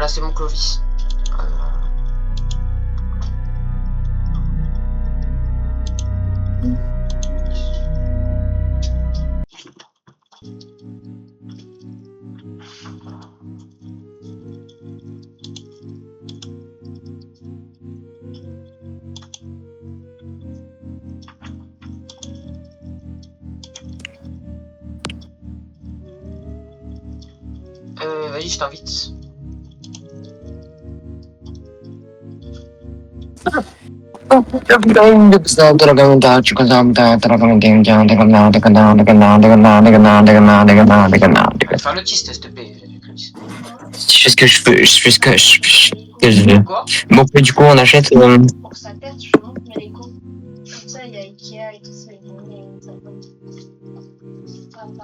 Voilà, c'est mon Clovis. Vas-y, je t'invite. Faire l'autiste, s'il te plaît. Je fais ce que je peux. Je fais ce que je veux. Quoi? Bon, du coup, on achète. Pour que ça perde, je montre mes Lego. Comme ça, il y a Ikea et tout ça.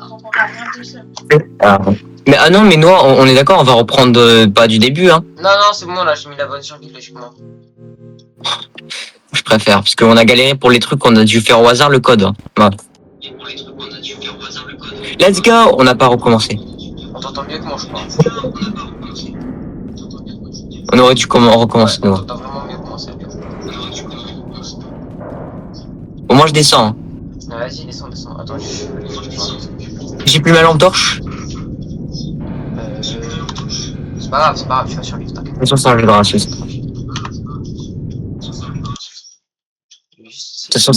On va rien tout seul. Mais ah non, mais nous, on est d'accord, on va reprendre pas du début, hein. Non, c'est bon, là, j'ai mis la bonne survie, logiquement. Je préfère, parce qu'on a galéré pour les trucs qu'on a dû faire au hasard le code. Hein. Voilà. Let's go! On n'a pas recommencé. On t'entend mieux que moi, je crois. On aurait dû recommencer. Ouais, on nous. t'entend vraiment mieux que moi, c'est bien. Au moins, je descends. Hein. Ah, vas-y, descends. Attends, J'ai plus ma lampe torche. C'est pas grave, tu vas survivre, t'inquiète. De toute façon, c'est un jeu de raciste. De toute façon,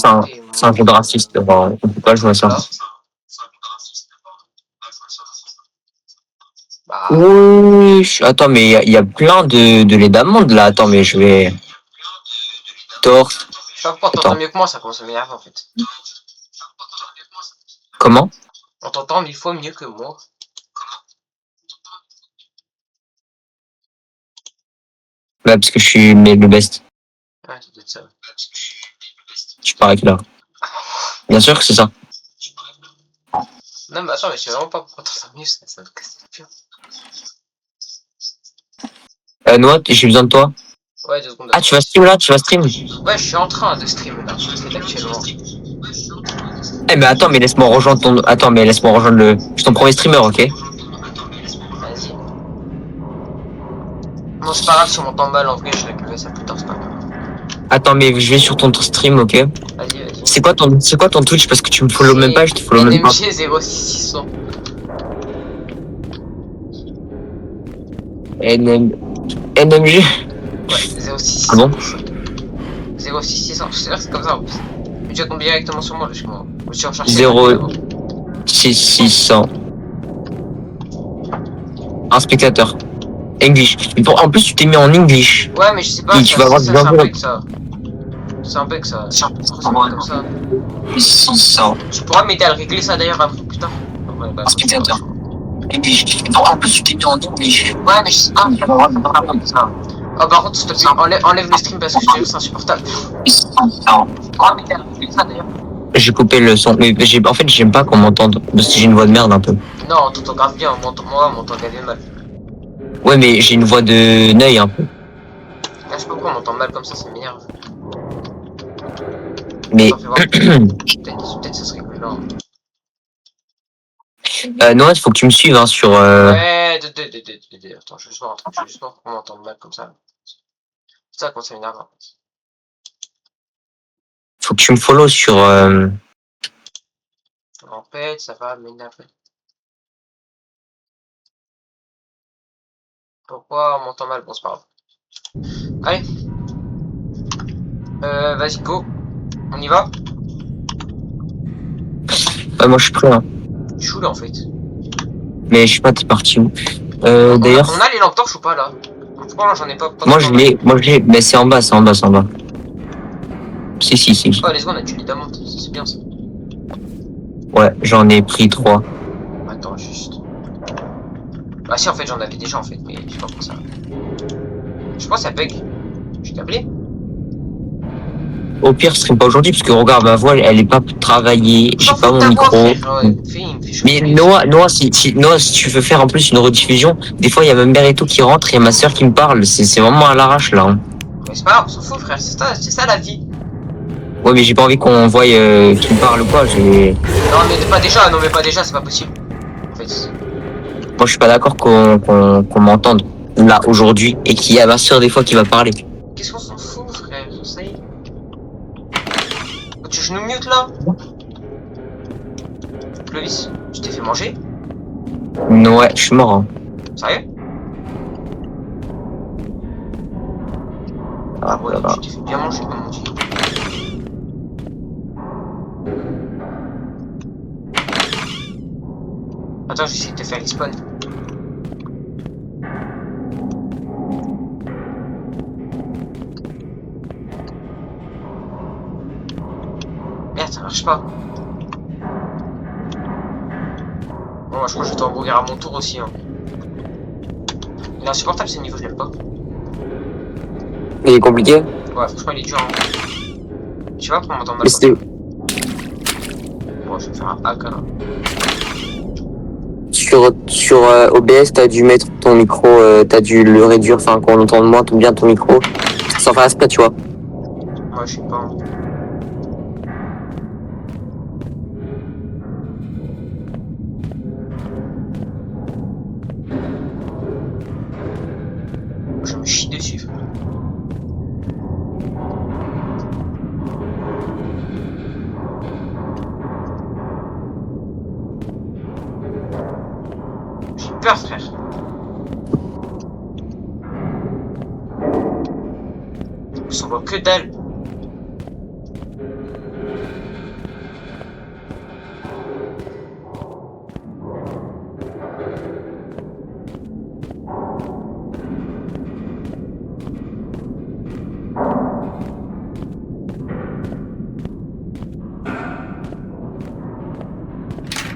c'est un jeu de raciste. Bon, on peut pas jouer à ça. Bah, Oui, attends, mais il y a plein de lait d'amande là. Attends, mais je vais. Torche. je sais pas pourquoi t'entends mieux que moi, ça commence à m'énerver en fait. Comment? On t'entend 1000 fois mieux que moi. Bah, parce que je suis le best. Ouais, c'est peut-être ça. Je parie que là. Bien sûr que c'est ça. Non, mais attends, mais je sais vraiment pas pourquoi t'entends mieux, ça me casse les pieds. Noah, j'ai besoin de toi. Ouais, 2 secondes. Ah, tu vas stream là? Tu vas stream? Ouais, je suis en train de stream là, c'est actuellement. Eh, mais attends, mais laisse-moi rejoindre ton. Attends, mais laisse-moi rejoindre le. Je suis ton premier streamer, ok? Vas-y. Non, c'est pas grave si on m'entend mal, en vrai, je réglerai ça plus tard, c'est pas grave. Attends, mais je vais sur ton stream, ok? Vas-y. C'est quoi ton Twitch? Parce que tu me follow même pas, je te follow même pas. NMG 06600. NMG? Ouais, 06600. Ah bon? 06600, je sais pas, c'est comme ça en plus. Mais tu tombes directement sur moi, logiquement. Je suis recherché. 0600. Un spectateur. English. En plus, tu t'es mis en English. Ouais, mais je sais pas, tu vas avoir c'est des un infos. bug ça. C'est un bug ça. C'est comme ça. 600. Tu pourras m'aider à le régler ça d'ailleurs après plus tard. Ouais, bah, Un spectateur. English. En plus, tu t'es mis en English. Ouais, mais je sais pas. Oh, par contre, s'il te plaît, enlève le stream parce que je te jure, c'est insupportable. 600. J'ai coupé le son. Mais en fait, j'aime pas qu'on m'entende. Parce que j'ai une voix de merde un peu. Non, on t'entend grave bien, moi, on m'entend grave mal. Ouais, mais j'ai une voix de neuil un peu. Là, je sais pas pourquoi on m'entend mal comme ça m'énerve. Mais. Peut-être ça serait cool là. Noah, il faut que tu me suives hein, sur. Ouais, attends, je vais juste voir un truc, je vais juste voir pourquoi on m'entend mal comme ça. C'est ça quand ça m'énerve. Faut que tu me follow sur. En fait, ça va m'énerver. Pourquoi on m'entend mal? Bon, c'est pas grave. Allez. Vas-y, go. On y va? Moi, je suis prêt. Hein. Je suis où là en fait? Mais je sais pas, t'es parti où? D'ailleurs. On a les lampes torches ou pas là? Pourquoi là j'en ai pas? Moi, je l'ai. Mais c'est en bas, c'est en bas. Si. Oh, les secondes, on a du lit d'amande, c'est bien ça. Ouais, j'en ai pris 3. Attends, juste. Bah, si, en fait, j'en avais déjà en fait, mais je sais pas pour ça. Je pense que ça bug. Je t'ai appelé? Au pire, ce serait pas aujourd'hui, parce que regarde, ma voix, elle est pas travaillée, j'ai pas mon micro. Mais Noah, si tu veux faire en plus une rediffusion, des fois, il y a ma mère et tout qui rentre, et il y a ma soeur qui me parle, c'est vraiment à l'arrache, là. Hein. Mais c'est pas grave, on s'en fout, frère, c'est ça la vie. Ouais, mais j'ai pas envie qu'on voie qui me parle ou quoi, Non, mais pas déjà, c'est pas possible. En fait. Moi, je suis pas d'accord qu'on m'entende. là, aujourd'hui, et qui a ma soeur des fois qui va parler. Qu'est-ce qu'on s'en fout, frère? Ça y est. Oh, tu nous mute là? Clovis, tu t'es fait manger? Ouais, je suis mort. Hein. Sérieux? Ah, Ouais, voilà. tu t'es fait bien manger, comme on dit. Attends, j'essaie de te faire respawn. Merde, ça marche pas. Bon, moi, je crois que je vais t'embrouiller à mon tour aussi. Hein. Il est insupportable ce niveau, je l'aime pas. Il est compliqué. Ouais, franchement, il est dur. Hein. Je sais pas comment m'entendre Mais c'était... Bon, je vais faire un hack là. Sur OBS, t'as dû mettre ton micro, t'as dû le réduire, enfin qu'on entende moins bien ton micro. Sans faire exprès, tu vois. Moi, je sais pas. Hein. Je me chie dessus. Frère. J'ai peur, frère. On voit que dalle.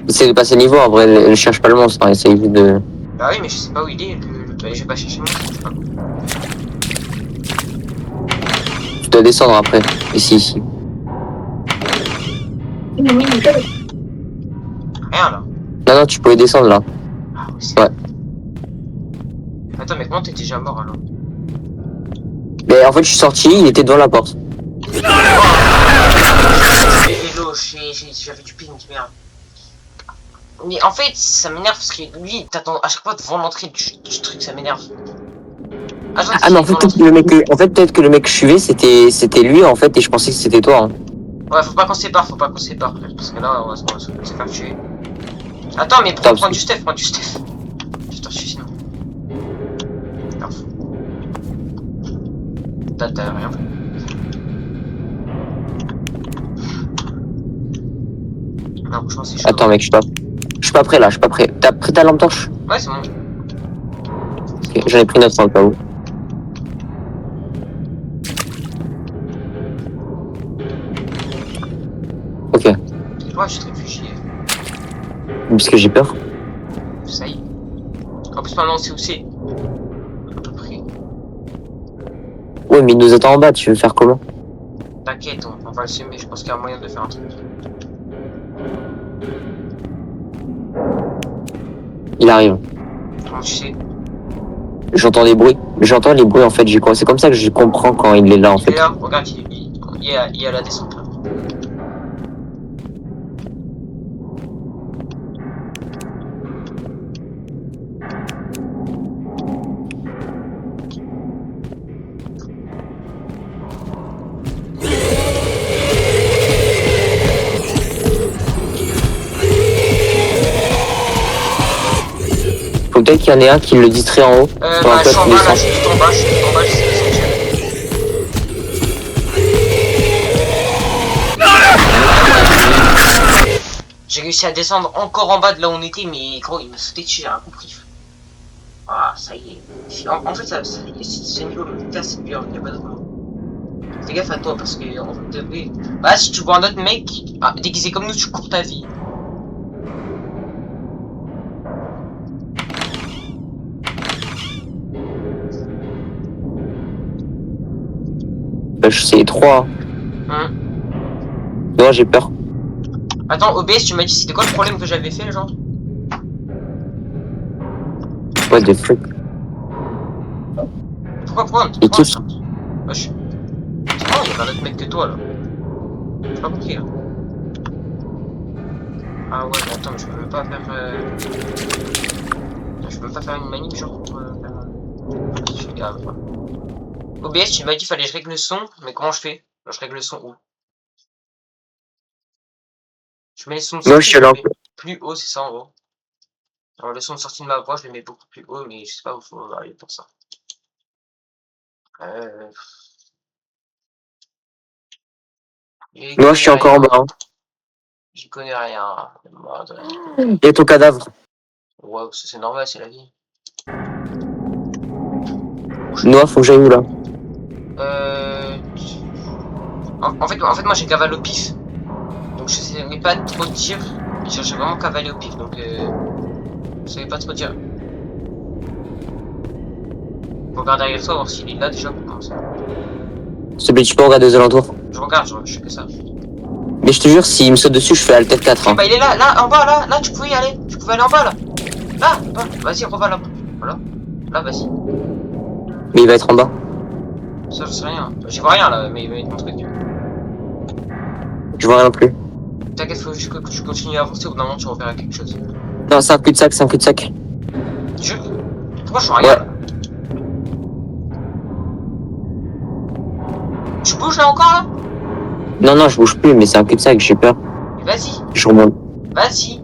Essaye de passer niveau, en vrai, ne cherche pas le monstre, hein, essaye de... Bah oui, mais je sais pas où il est. Je vais pas chercher moi. Je sais pas. Tu dois descendre après, ici. Rien là. Non, tu pouvais descendre là. Ah oui, c'est... Ouais. Attends, mais comment t'es déjà mort alors? Mais en fait, je suis sorti, il était devant la porte. Hello, j'avais du ping, merde. Mais en fait, ça m'énerve parce que lui, t'attends à chaque fois devant l'entrée du truc, ça m'énerve. Ah, mais en fait, peut-être que le mec que je suivais, c'était lui, en fait, et je pensais que c'était toi. Hein. Ouais, faut pas qu'on se sépare, parce que là, on va se faire tuer. Attends, mais prends du Steph, Je t'en suis sinon. T'as rien fait. Non, franchement, c'est chaud. Attends, mec, je suis pas prêt là, je suis pas prêt. T'as pris ta lampe torche? Ouais, c'est bon. Ok, j'en ai pris notre au cas où. Ok. Ouais, je suis réfugié. Parce que j'ai peur. Ça y est. En plus, maintenant, on sait où c'est. À peu près. Ouais, mais il nous attend en bas, tu veux faire comment? T'inquiète, on va le semer, je pense qu'il y a un moyen de faire un truc. Il arrive. Comment tu sais? J'entends des bruits. J'entends les bruits en fait. C'est comme ça que je comprends quand il est là en Il fait. est là, regarde, il est à la descente là. Faut peut-être qu'il y en ait un qui le distrait en haut. Bah, je suis en bas là, je suis tout en bas, j'essaie de sortir. J'ai réussi à descendre encore en bas de là où on était, mais gros, il m'a sauté dessus, j'ai rien compris. Ah, ça y est. En fait, ce niveau me casse une bière, il n'y a pas d'autre mot. Fais gaffe à toi, parce que on devrait... Bah, si tu vois un autre mec déguisé comme nous, tu cours ta vie. Bah, je sais, 3. Hein? Non, j'ai peur. Attends, OBS, tu m'as dit c'était quoi le problème que j'avais fait, genre? What the fuck. Pourquoi Et qui? Wesh. C'est bon, il y avait un autre mec que toi, là. J'ai pas compris, là. Ah ouais, mais attends, mais je peux même pas faire... Je peux même pas faire une manip, genre, pour faire... Je fais gaffe. OBS, tu m'as dit qu'il fallait que je règle le son, mais comment je fais? Je règle le son où? Je mets les sons de Moi, sortie, je suis je les là. mets plus haut, c'est ça en gros. Alors, le son de sortie de ma voix, je le mets beaucoup plus haut, mais je sais pas où il faut aller pour ça. Moi, je suis encore en bas. Hein. J'y connais rien. Et ton cadavre? Ouais, c'est normal, c'est la vie. Noah, faut que j'aille où là? En fait, moi j'ai cavalé au pif. Donc je savais pas trop dire. J'ai vraiment cavalé au pif, donc je savais pas trop dire. Faut regarder derrière toi, voir s'il est là déjà pour commencer. S'il te plaît, tu peux regarder aux alentours? Je regarde, je fais que ça. Mais je te jure, s'il me saute dessus, je fais Alt F4. Ok, Hein. bah il est là, là, en bas, là, tu pouvais y aller. Tu pouvais aller en bas, là. Là, vas-y, revois là-bas. Voilà. Là, vas-y. Mais il va être en bas. Ça, je sais rien. J'y vois rien, là, mais mon truc. Je vois rien non plus. T'inquiète, faut juste que tu continues à avancer, au bout d'un moment, tu reverras quelque chose. Non, c'est un cul-de-sac, c'est un cul-de-sac. Jure. Pourquoi je vois rien, Ouais. là? Tu bouges, là, encore, là? Non, non, je bouge plus, mais c'est un cul-de-sac, j'ai peur. Mais vas-y. Je remonte. Vas-y.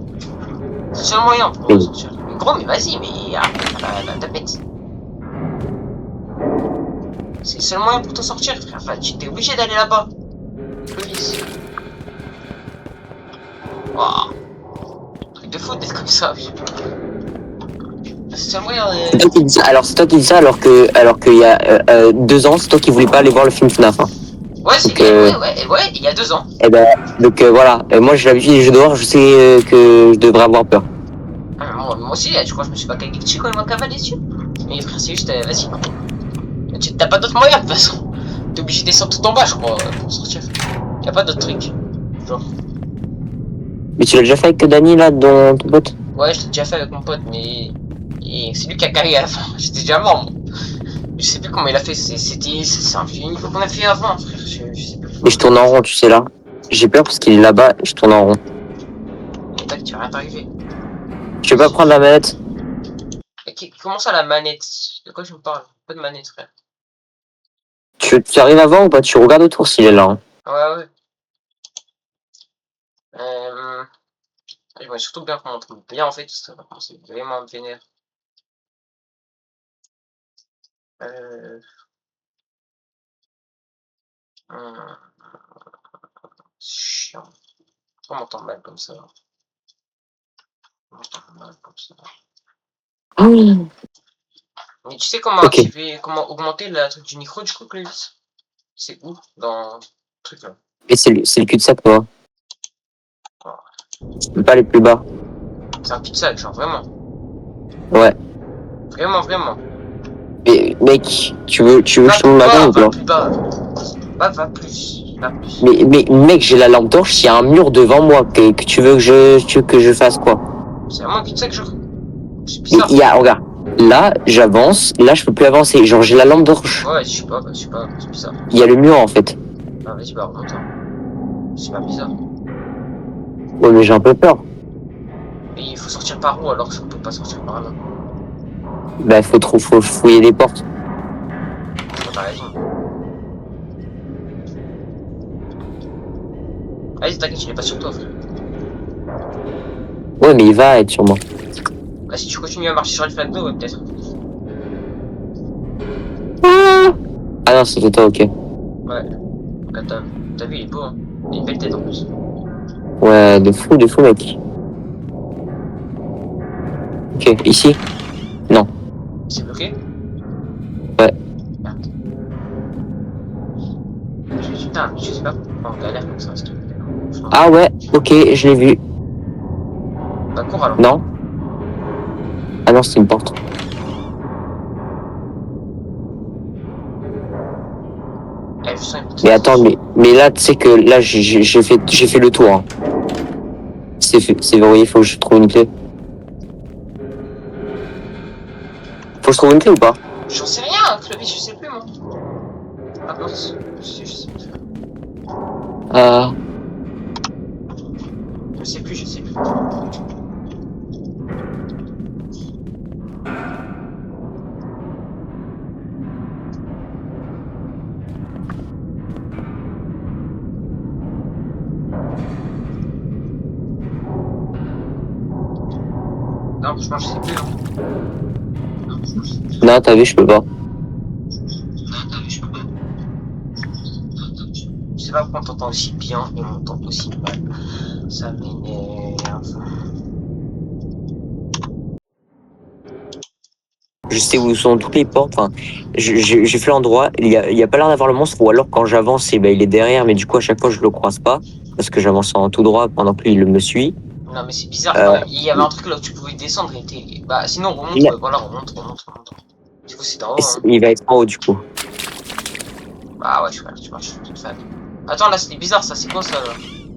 C'est le seul moyen pour Oui. sortir. Mais gros, mais vas-y, mais la tapette. C'est le seul moyen pour t'en sortir, frère. Enfin, tu t'es obligé d'aller là-bas. Police. Waouh. Truc de fou d'être comme ça. C'est le seul moyen de... C'est toi qui dis ça. Alors, c'est toi qui dis ça alors que il y a 2 ans, c'est toi qui voulais pas aller voir le film FNAF. Hein. Ouais, c'est Donc, ouais, il y a 2 ans. Et ben, donc voilà. Moi, j'ai l'habitude des jeux d'horreur, je sais que je devrais avoir peur. Ah, moi aussi, je crois que je me suis pas calé dessus quand il m'a cavalé dessus. Mais frère, c'est juste, vas-y. T'as pas d'autre moyen de toute façon. T'es obligé de descendre tout en bas, je crois, pour sortir. Y'a pas d'autre truc. Genre. Mais tu l'as déjà fait avec Dany là, ton pote? Ouais, je l'ai déjà fait avec mon pote, mais. Et c'est lui qui a carré à la fin. J'étais déjà mort, moi. Je sais plus comment il a fait. C'est un vieux niveau qu'on a fait avant, frère. Je sais plus. Mais je tourne en rond, tu sais là. J'ai peur parce qu'il est là-bas, je tourne en rond. Et tac, tu vas rien t'arriver. Tu veux pas prendre la manette? Comment ça la manette? De quoi je me parle? Pas de manette, frère. Tu arrives avant ou pas? Tu regardes autour s'il est là. Hein. Ouais. J'aimerais surtout bien qu'on montre bien en fait, ça va commencer vraiment à me vénère. Chiant. On m'entend mal comme ça. On m'entend mal comme ça. Oh. Mais tu sais comment activer, comment augmenter la truc du micro du coup, Clovis? C'est où? Dans le truc là. Et c'est le cul-de-sac, moi. Je peux pas aller plus bas. C'est un cul-de-sac, genre vraiment. Ouais. Vraiment. Mais mec, tu veux que je te montre ma main ou pas? Va plus. Mais mec, j'ai la lampe torche, il y a un mur devant moi. Que tu veux que je fasse quoi? C'est vraiment un cul-de-sac, genre. C'est Mais bizarre. il y a, regarde. Là, j'avance. Là, je peux plus avancer. Genre, j'ai la lampe torche. Ouais, je sais pas, c'est bizarre. Il y a le mur en fait. Ah, vas-y, bah, remonte. C'est pas bizarre. Ouais, mais j'ai un peu peur. Et il faut sortir par où alors qu'on peut pas sortir par là? Bah, faut fouiller les portes. T'as raison. Allez, t'inquiète, il est pas sur toi, frère. Ouais, mais il va être sur moi. Bah, si tu continues à marcher sur le flag d'eau, ouais, peut-être. Ah non, c'était toi, ok. Ouais. Là, t'as vu, il est beau, hein. Il a une belle tête en plus. Ouais, de fou, mec. Ok, ici? Non. C'est bloqué? Ouais. Merde. Putain, je sais pas pourquoi on galère comme ça, ce truc. Ah ouais, ok, je l'ai vu. Bah, cours alors. Non? Ah non, c'est une porte. Eh, je sens une petite... Mais attends, mais là, tu sais que là, j'ai fait le tour. Hein. C'est verrouillé, faut que je trouve une clé. Faut que je trouve une clé ou pas? J'en sais rien, Clovis, je sais plus, moi. Ah, non, je sais plus. Je sais plus. Non, franchement, je sais plus. Hein. Non, t'as vu, je peux pas. Je sais pas pourquoi on t'entend aussi bien et on t'entend aussi mal. Ça m'énerve. Je sais où sont toutes les portes. Enfin, j'ai fait l'endroit. Il y a pas l'air d'avoir le monstre. Ou alors quand j'avance, il est derrière. Mais du coup, à chaque fois, je le croise pas. Parce que j'avance en tout droit pendant que lui, il me suit. Non, mais c'est bizarre quand Euh, même. Il y avait un truc là où tu pouvais descendre et t'es. Bah, sinon, remonte. il, Ouais, voilà, remonte. Du coup, c'est en haut. Hein. il va être en haut, du coup. Bah, ouais, tu marches. Toute fan. Attends, là, c'était bizarre ça. C'est quoi ça là?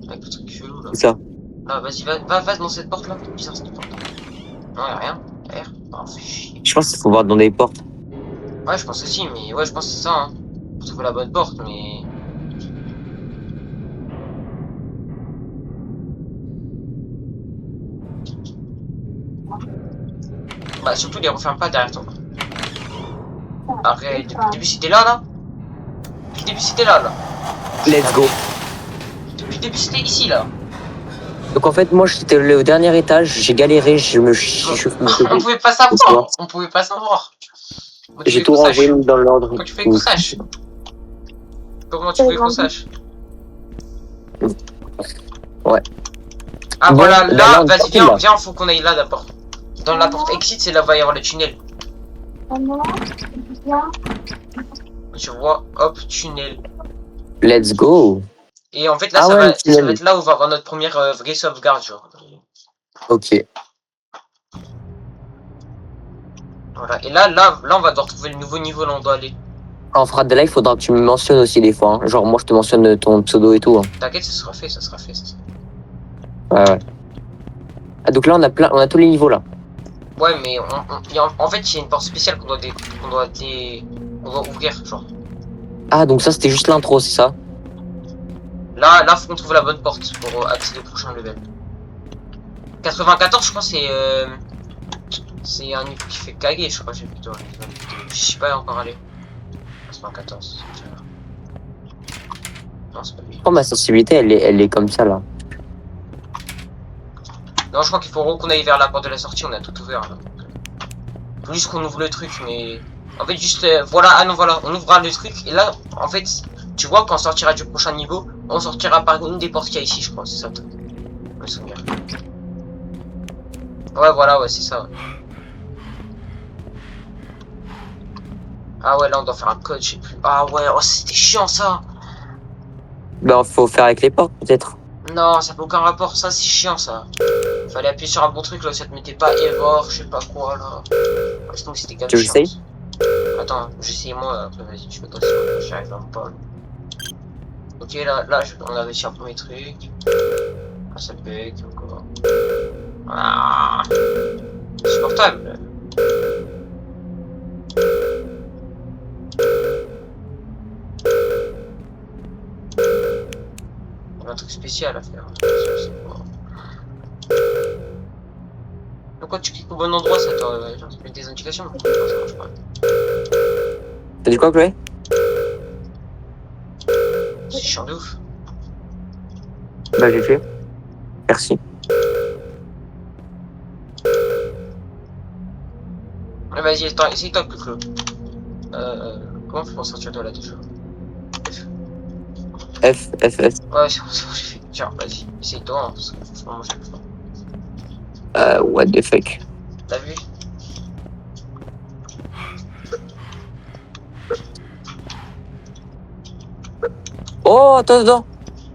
Avec le truc chelou là. C'est ça. Là, vas-y, va dans cette porte là. C'est bizarre cette porte. Non, y'a rien. Y'a rien. Oh, fais chier. Je pense qu'il faut voir dans des portes. Ouais, je pense aussi, mais ouais, je pense que c'est ça. Hein. Faut trouver la bonne porte, mais. Bah, surtout, les referme pas derrière toi. Arrête, depuis le début, c'était là. Depuis le début, c'était là. Let's go. Depuis le début, c'était ici, là. Donc en fait, moi, j'étais allé au dernier étage. J'ai galéré. On pouvait pas savoir. On pouvait pas savoir. J'ai tout rangé dans l'ordre. Comment tu fais qu'on sache? Comment tu veux qu'on sache? Ouais. Ah, Bon, voilà, bah là, on vas-y, sortit, là. viens, faut qu'on aille là d'abord. Dans la porte exit, c'est là va y avoir le tunnel. Tu vois, hop, tunnel. Let's go. Et en fait, là, Ah ça ouais, va le tunnel. être là où va avoir notre première vraie sauvegarde, genre. Ok. Voilà. Et là, on va devoir trouver le nouveau niveau là où on doit aller. Quand on fera de live, il faudra que tu me mentionnes aussi des fois. Hein. Genre, moi, je te mentionne ton pseudo et tout. Hein. T'inquiète, ça sera fait, ça sera fait. Ouais. Ah, donc là, on a tous les niveaux là. Ouais, mais en fait, il y a une porte spéciale qu'on doit ouvrir, genre. Ah, donc ça, c'était juste l'intro, c'est ça? Là, faut qu'on trouve la bonne porte pour accéder au prochain level. 94, je crois, c'est un niveau qui fait caguer, je crois, j'ai plutôt. Je suis pas encore allé. 94. Non, c'est pas lui. Oh, ma sensibilité, elle est comme ça là. Non, je crois qu'il faut qu'on aille vers la porte de la sortie, on a tout ouvert là. Faut juste qu'on ouvre le truc, mais. En fait, juste. Voilà, ah non, voilà, on ouvrira le truc, et là, en fait, tu vois, quand on sortira du prochain niveau, on sortira par une des portes qu'il y a ici, je crois, c'est ça, je me souviens. Ouais, voilà, ouais, c'est ça. Ouais. Ah ouais, là, on doit faire un code, je sais plus. Ah ouais, oh, c'était chiant ça. Ben, faut faire avec les portes, peut-être. Non, ça n'a aucun rapport, ça, c'est chiant ça. Fallait appuyer sur un bon truc là, ça te mettait pas error, je sais pas quoi là. Ouais, sinon, c'était quand même Tu chiant. sais? Attends, j'essaye moi, après vas-y, tu fais toi si j'y arrive vraiment pas. Ok, là, on a réussi un premier truc. Ah, ça bug encore. Ah, insupportable. On a un truc spécial à faire. Pourquoi tu cliques au bon endroit, ça te met des indications? Ça marche pas. T'as dit quoi, Chloé? C'est chiant de ouf. Bah, j'ai fait. Merci. Ouais, vas-y, attends, essaye-toi, Clo. Comment on fait pour sortir de là déjà? F. Ouais, c'est bon, j'ai fait. Tiens, vas-y, essaye-toi, hein, parce que franchement, moi je peux pas. What the fuck? T'as vu? Oh, attends.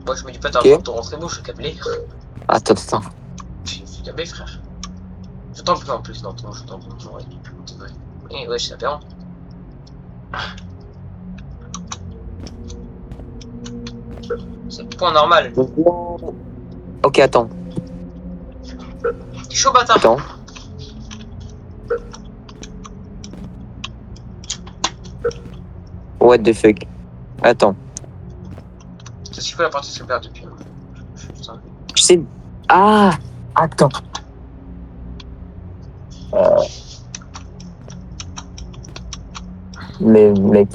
Moi je me dis pas, t'as Ok. besoin de te rentrer beau, je suis câblé. Attends. Je suis câblé, frère. Je t'en prie en plus, non, je t'en prie, ouais. Et ouais, c'est aberrant. C'est le point normal. Ok, attends. T'es chaud, bâtard? Attends. What the fuck? Attends. C'est ce qu'il faut la partie super depuis. Tu sais. Ah! Attends. Mais mec.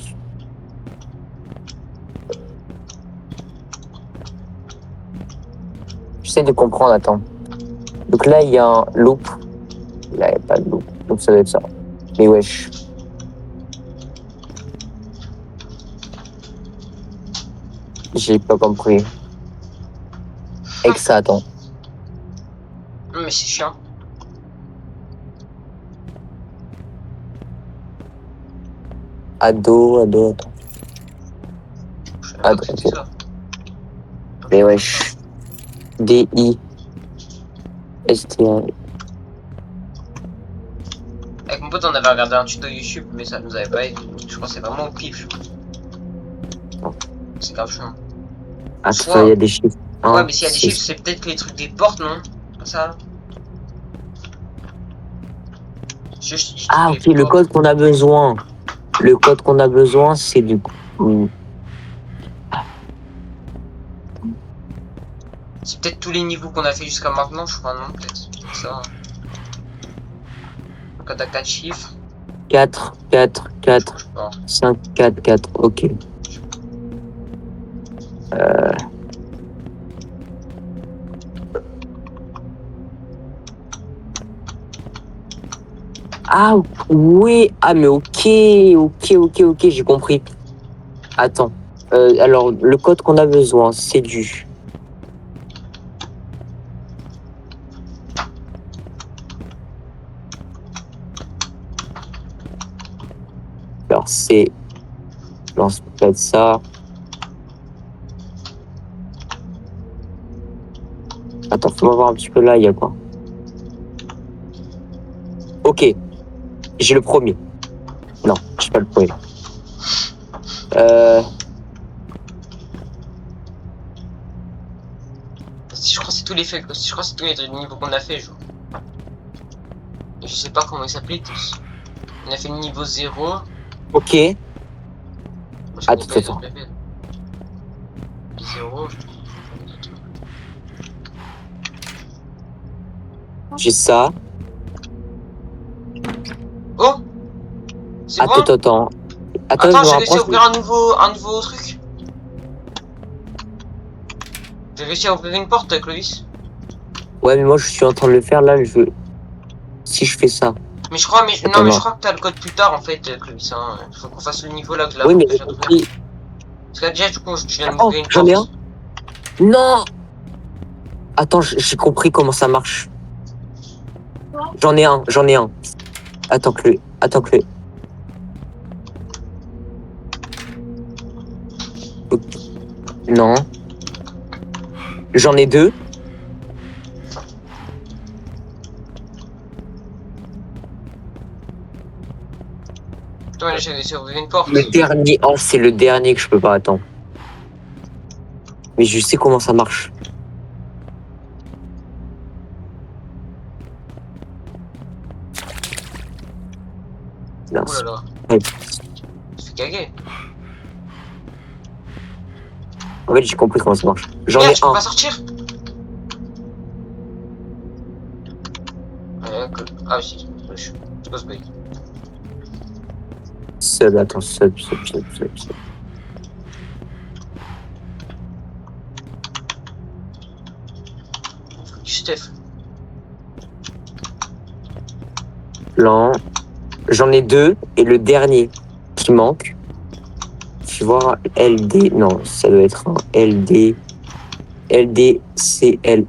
J'essaie de comprendre, attends. Donc là, il y a un loop. Là, il n'y a pas de loup. Donc ça doit être ça. Mais wesh. J'ai pas compris. Exa, attends. Non, mais c'est chiant. Ado, attends. Je savais pas que Ado, c'était ok. ça. Mais wesh. D-I. S-T-A. Avec mon pote, on avait regardé un tuto YouTube, mais ça nous avait pas aidé. Je crois que c'est vraiment au pif. C'est grave chiant. Attends, il y a des chiffres. Ouais, 1, mais s'il y a des 6. chiffres, c'est peut-être que les trucs des portes, non? Ça. Ah, ok, le code qu'on a besoin. Le code qu'on a besoin, c'est du coup. C'est peut-être tous les niveaux qu'on a fait jusqu'à maintenant, je crois, non? Peut-être ça. Donc, t'as 4 chiffres. 4, 4, 4, Je sais pas. 5, 4, 4, ok. Ah, oui, ah, mais ok, j'ai compris. Attends, alors, le code qu'on a besoin, c'est du... Alors, c'est... Lance peut-être ça. Attends, faut voir un petit peu là, il y a quoi. Ok, j'ai le premier. Non, j'ai pas le premier. Je crois que c'est tous les faits, je crois que c'est tous les niveaux qu'on a fait, genre. Et je sais pas comment ils s'appelaient tous. On a fait le niveau 0. Moi, Ok. je Ah, connais tout pas à les fait. autres levels. 0. J'ai ça. Oh! C'est bon? Attends, Attends, je me j'ai réussi à rapproche. ouvrir un nouveau truc. J'ai réussi à ouvrir une porte, Clovis. Ouais, mais moi, je suis en train de le faire, là, je veux... Si je fais ça... Mais je crois, Attends, mais je non. crois que t'as le code plus tard en fait, Clovis. Hein. Faut qu'on fasse le niveau là que là, Oui, mais que j'ai j'ai d'ouvrir. compris. Parce que là, déjà, du coup, tu viens Oh, d'ouvrir une j'en ai un. porte. Non! Attends, j'ai compris comment ça marche. J'en ai un. Attends que le... Ok. Non. J'en ai deux. Toi, là, j'ai réussi à ouvrir une porte. Le dernier... Oh, c'est le dernier que je peux pas attendre. Mais je sais comment ça marche. Non, Oh là là, ouais. tu fais caguer. En fait, j'ai compris comment ça marche. J'en Merde, ai tu peux un. pas sortir? Ah, si, je pose break. Attends, sub. Steph. Plan. J'en ai deux. Et le dernier qui manque. Tu vois, LD. Non, ça doit être un LD. LDCL.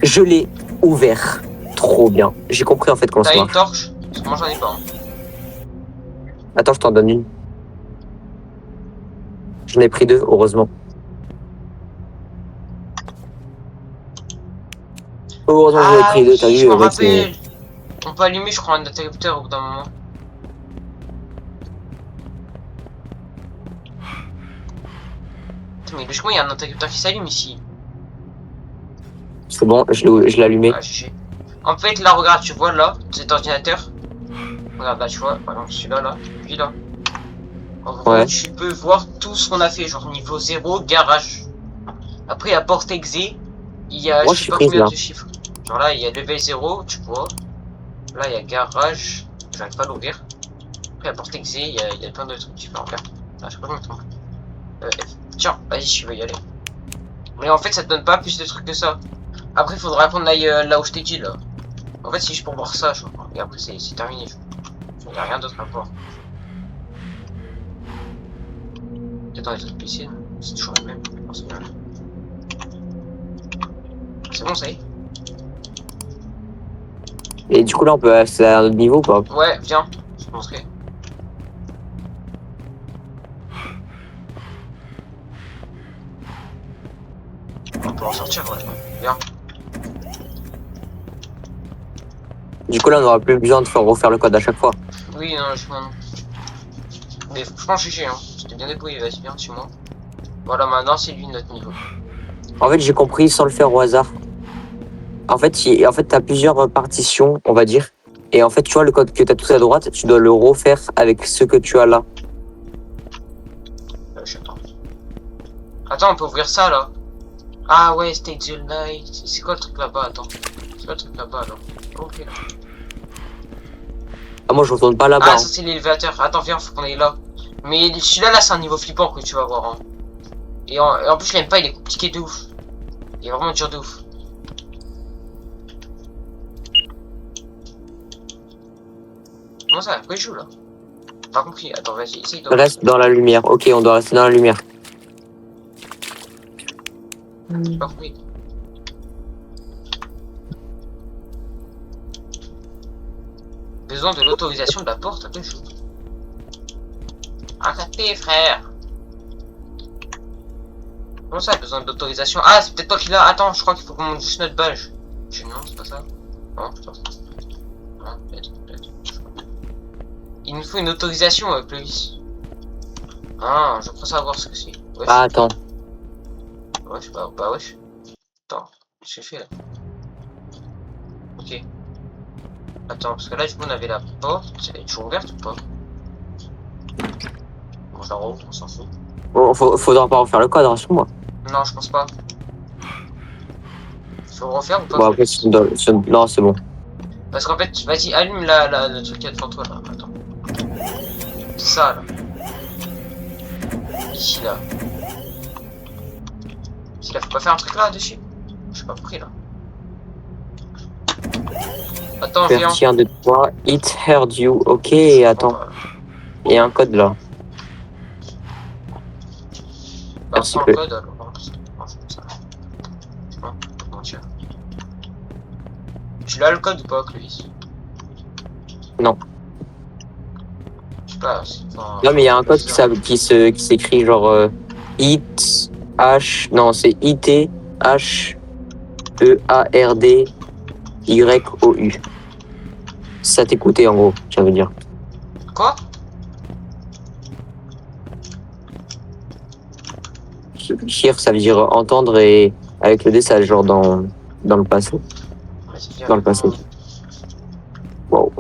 Je l'ai ouvert. Trop bien. J'ai compris en fait comment ça T'as une marche. torche? Parce que moi, j'en ai pas. Hein. Attends, je t'en donne une. J'en ai pris deux, heureusement. Heureusement que j'en ai pris deux, t'as Oui, vu, je me mec, c'est... rappelle. On peut allumer, je crois, un interrupteur au bout d'un moment. Mais logiquement, il y a un interrupteur qui s'allume ici. C'est bon, je l'ai allumé. Ah, GG. En fait, là, regarde, tu vois là, cet ordinateur. Regarde, là, tu vois, par exemple, celui-là, là, puis là. En gros, Ouais. tu peux voir tout ce qu'on a fait, genre niveau 0, garage. Après, à porte exé, il y a Moi, je je sais suis pas prise combien là. de chiffres. Genre là, il y a level 0, tu vois. Là, il y a garage, j'arrive pas à l'ouvrir. Après, à porte exé, il y a plein de trucs différents. Ah, je sais pas comment trompe. Tiens, vas-y, je veux y aller. Mais en fait, ça te donne pas plus de trucs que ça. Après, il faudra qu'on aille là où je t'ai dit, là. En fait, c'est juste pour voir ça, je crois. Et après, c'est terminé. Il n'y a rien d'autre à voir. Peut-être dans les autres piscines. C'est toujours la même. C'est bon, ça y est. Et du coup, là, on peut accéder à un autre niveau ou pas? Ouais, viens. Je te montrerai. On peut en sortir, ouais. Viens. Du coup, là, on n'aura plus besoin de refaire le code à chaque fois. Oui, non, je m'en. Mais franchement, GG, hein. J'étais bien débrouillé, vas-y, viens chez moi. Voilà, maintenant, c'est lui notre niveau. En fait, j'ai compris sans le faire au hasard. En fait, t'as plusieurs partitions, on va dire. Et en fait, tu vois, le code que t'as tout à droite, tu dois le refaire avec ce que tu as là. J'attends. Attends, on peut ouvrir ça, là. Ah ouais, Stay the Night. C'est quoi le truc là-bas? Attends. C'est quoi le truc là-bas, là? Ok, là. Ah, moi, je retourne pas là-bas. Ah, ça, c'est l'élévateur. Attends, viens, faut qu'on aille là. Mais celui-là, là, c'est un niveau flippant que tu vas voir. Hein. Et en plus, je l'aime pas, il est compliqué de ouf. Il est vraiment dur de ouf. Comment ça? Pourquoi il joue, là? Pas compris. Attends, vas-y, essaye de... Reste dans la lumière. Ok, on doit rester dans la lumière. Pas compris. Besoin de l'autorisation de la porte à quelle chose? Un café, frère. Comment ça, besoin d'autorisation? Ah, c'est peut-être toi qui l'as. Attends, je crois qu'il faut qu'on monte juste notre badge. Non, c'est pas ça. Non, c'est pas ça. Non, peut-être. Il nous faut une autorisation, Clovis. Ah, je crois savoir ce que c'est. Ouais, Ah, attends. wesh, bah wesh. Attends, qu'est-ce que j'ai fait là? Ok. Attends, parce que là, du coup, on avait la porte. Elle est toujours ouverte ou pas? Bon, je la rouvre, on s'en fout. Bon, faudra pas refaire le code, rassure-moi. Non, je pense pas. Faut refaire ou pas? Bon, après, non, c'est bon. Parce qu'en fait, vas-y, allume le truc qu'il y a devant toi là. Attends. C'est ça là. Ici là. Ici là, faut pas faire un truc là dessus. Je sais pas compris là. Attends, viens. Verti 1, 2, 3, it heard you. Ok, attends. Bon, Il y a un code là. bah, Merci prends peu. le code alors. Non, c'est ça. Non, non, tiens. Tu l'as le code ou pas, Clovis? Non. Je sais pas. Enfin, Non, mais il y a un code qui s'écrit genre it, h, non, c'est it, h, e, a, r, d, y, o, u. Ça t'écoutait en gros, ça veut dire. Quoi? Hear, ça veut dire entendre et avec le d, ça genre dans le passé. Vas-y, viens. Dans le passé. Wow.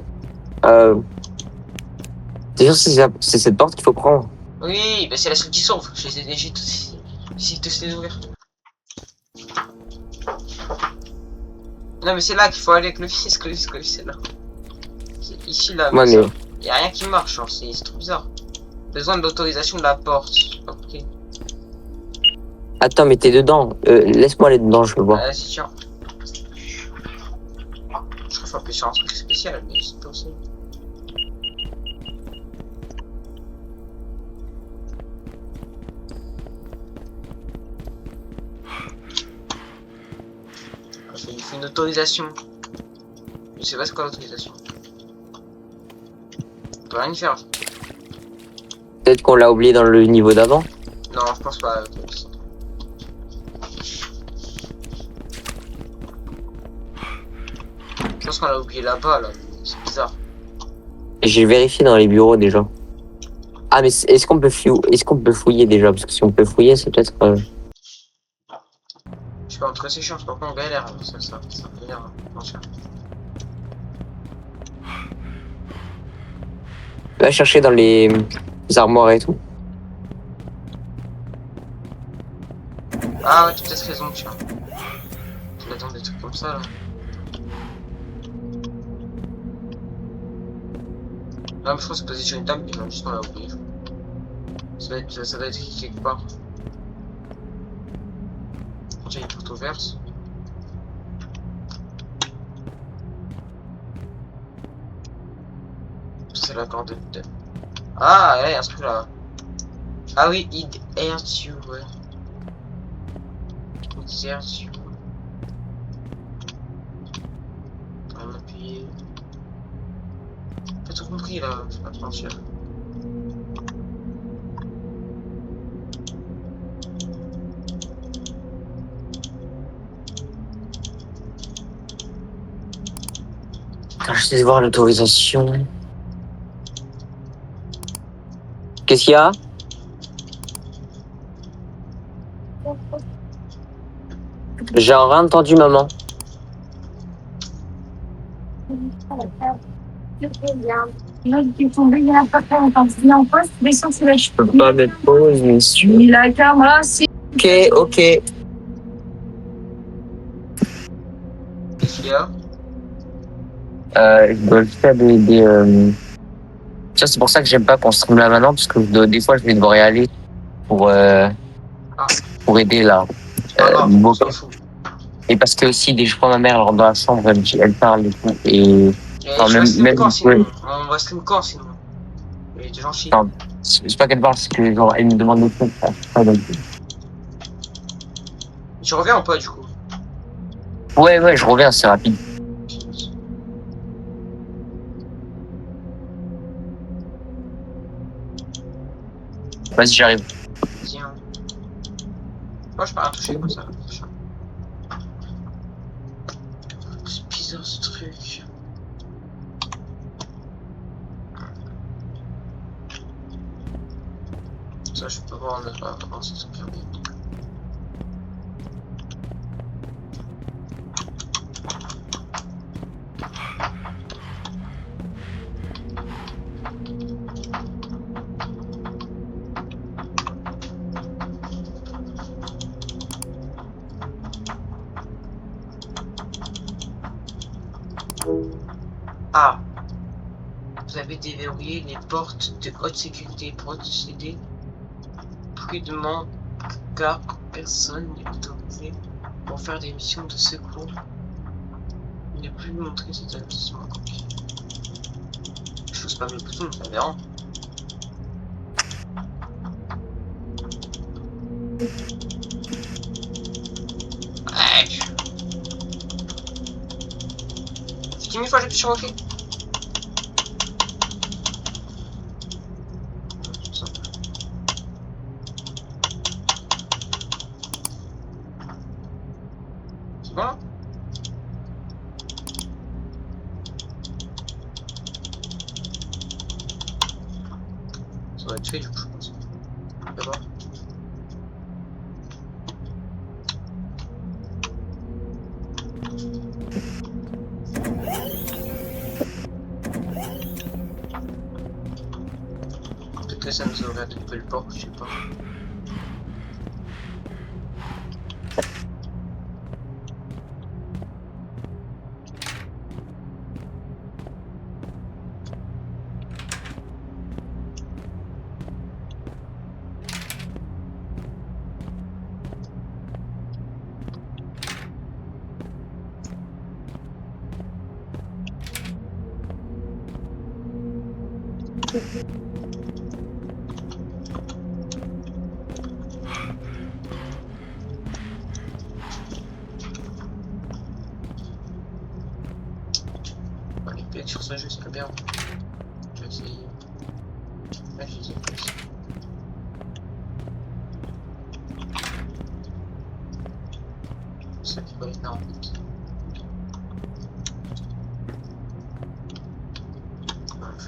T'es sûr que c'est cette porte qu'il faut prendre? Oui, bah c'est la seule qui s'ouvre. J'ai tous les ouvrir. Non, mais c'est là qu'il faut aller avec le fils, c'est là. C'est ici, là. Ouais, mais... Y a rien qui marche, hein, c'est trop bizarre. Besoin de l'autorisation de la porte. Ok. Attends, mais t'es dedans. Laisse-moi aller dedans, je veux voir. Vas-y, tiens. Je crois qu'il faut appuyer sur un truc spécial, mais c'est pas possible. Il faut une autorisation. Je sais pas c'est quoi l'autorisation. On peut rien y faire. Peut-être qu'on l'a oublié dans le niveau d'avant. Non, je pense pas. Je pense qu'on l'a oublié là-bas, là. C'est bizarre. J'ai vérifié dans les bureaux déjà. Ah, mais est-ce qu'on peut fouiller déjà? Parce que si on peut fouiller, c'est peut-être... Je sais pas, en tout cas c'est chiant, je sais pas pourquoi on galère. Ça galère. Va chercher dans les armoires et tout. Ah ouais, tu as peut-être raison, tu vois. Je m'attends des trucs comme ça, là. Non, mais je crois que c'est posé sur une table, mais juste on l'a oublié. Ça doit être quelque part. Tiens, une porte ouverte. la corde de... Ah, ouais, un truc là. Ah oui, it hurts you, ouais. It hurts you. On va appuyer. T'as tout compris là, je vais pas te mentir. Quand je sais voir l'autorisation. Qu'est-ce qu'il y a? J'ai rien entendu, maman. Je peux pas mettre pause, monsieur. Ok, ok. Qu'est-ce qu'il y a? Je dois faire Tiens, c'est pour ça que j'aime pas qu'on stream là maintenant, parce que des fois, je vais devoir y aller pour, pour aider là. C'est pas grave, Bon, on s'en fout. et parce que aussi, des fois, ma mère, elle rentre dans la chambre, elle parle et tout. Et Et non, tu vas stream quand sinon? ouais. On va stream quand sinon? Il est gentil. Non, c'est pas qu'elle parle, c'est que genre, elle me demande des trucs. Tu reviens ou pas du coup? Ouais, je reviens, c'est rapide. Vas-y, j'arrive. Tiens. Moi je peux rien toucher comme ça. C'est bizarre ce truc. Ça je peux voir dans ce truc. Ah, vous avez déverrouillé les portes de haute sécurité pour accéder prudemment car personne n'est autorisé pour faire des missions de secours. Ne plus montrer cet avertissement en copie. Je n'ose pas mes boutons, ça verra. C'est combien de fois j'appuie sur OK? C'est bon là? Ça va être fait du coup je pense. D'abord. Peut-être que ça nous aurait attrapé le port, je sais pas. Les pics sur ce jeu c'est bien. Je vais essayer. Là j'ai dit plus. Ça qui va être là en fait.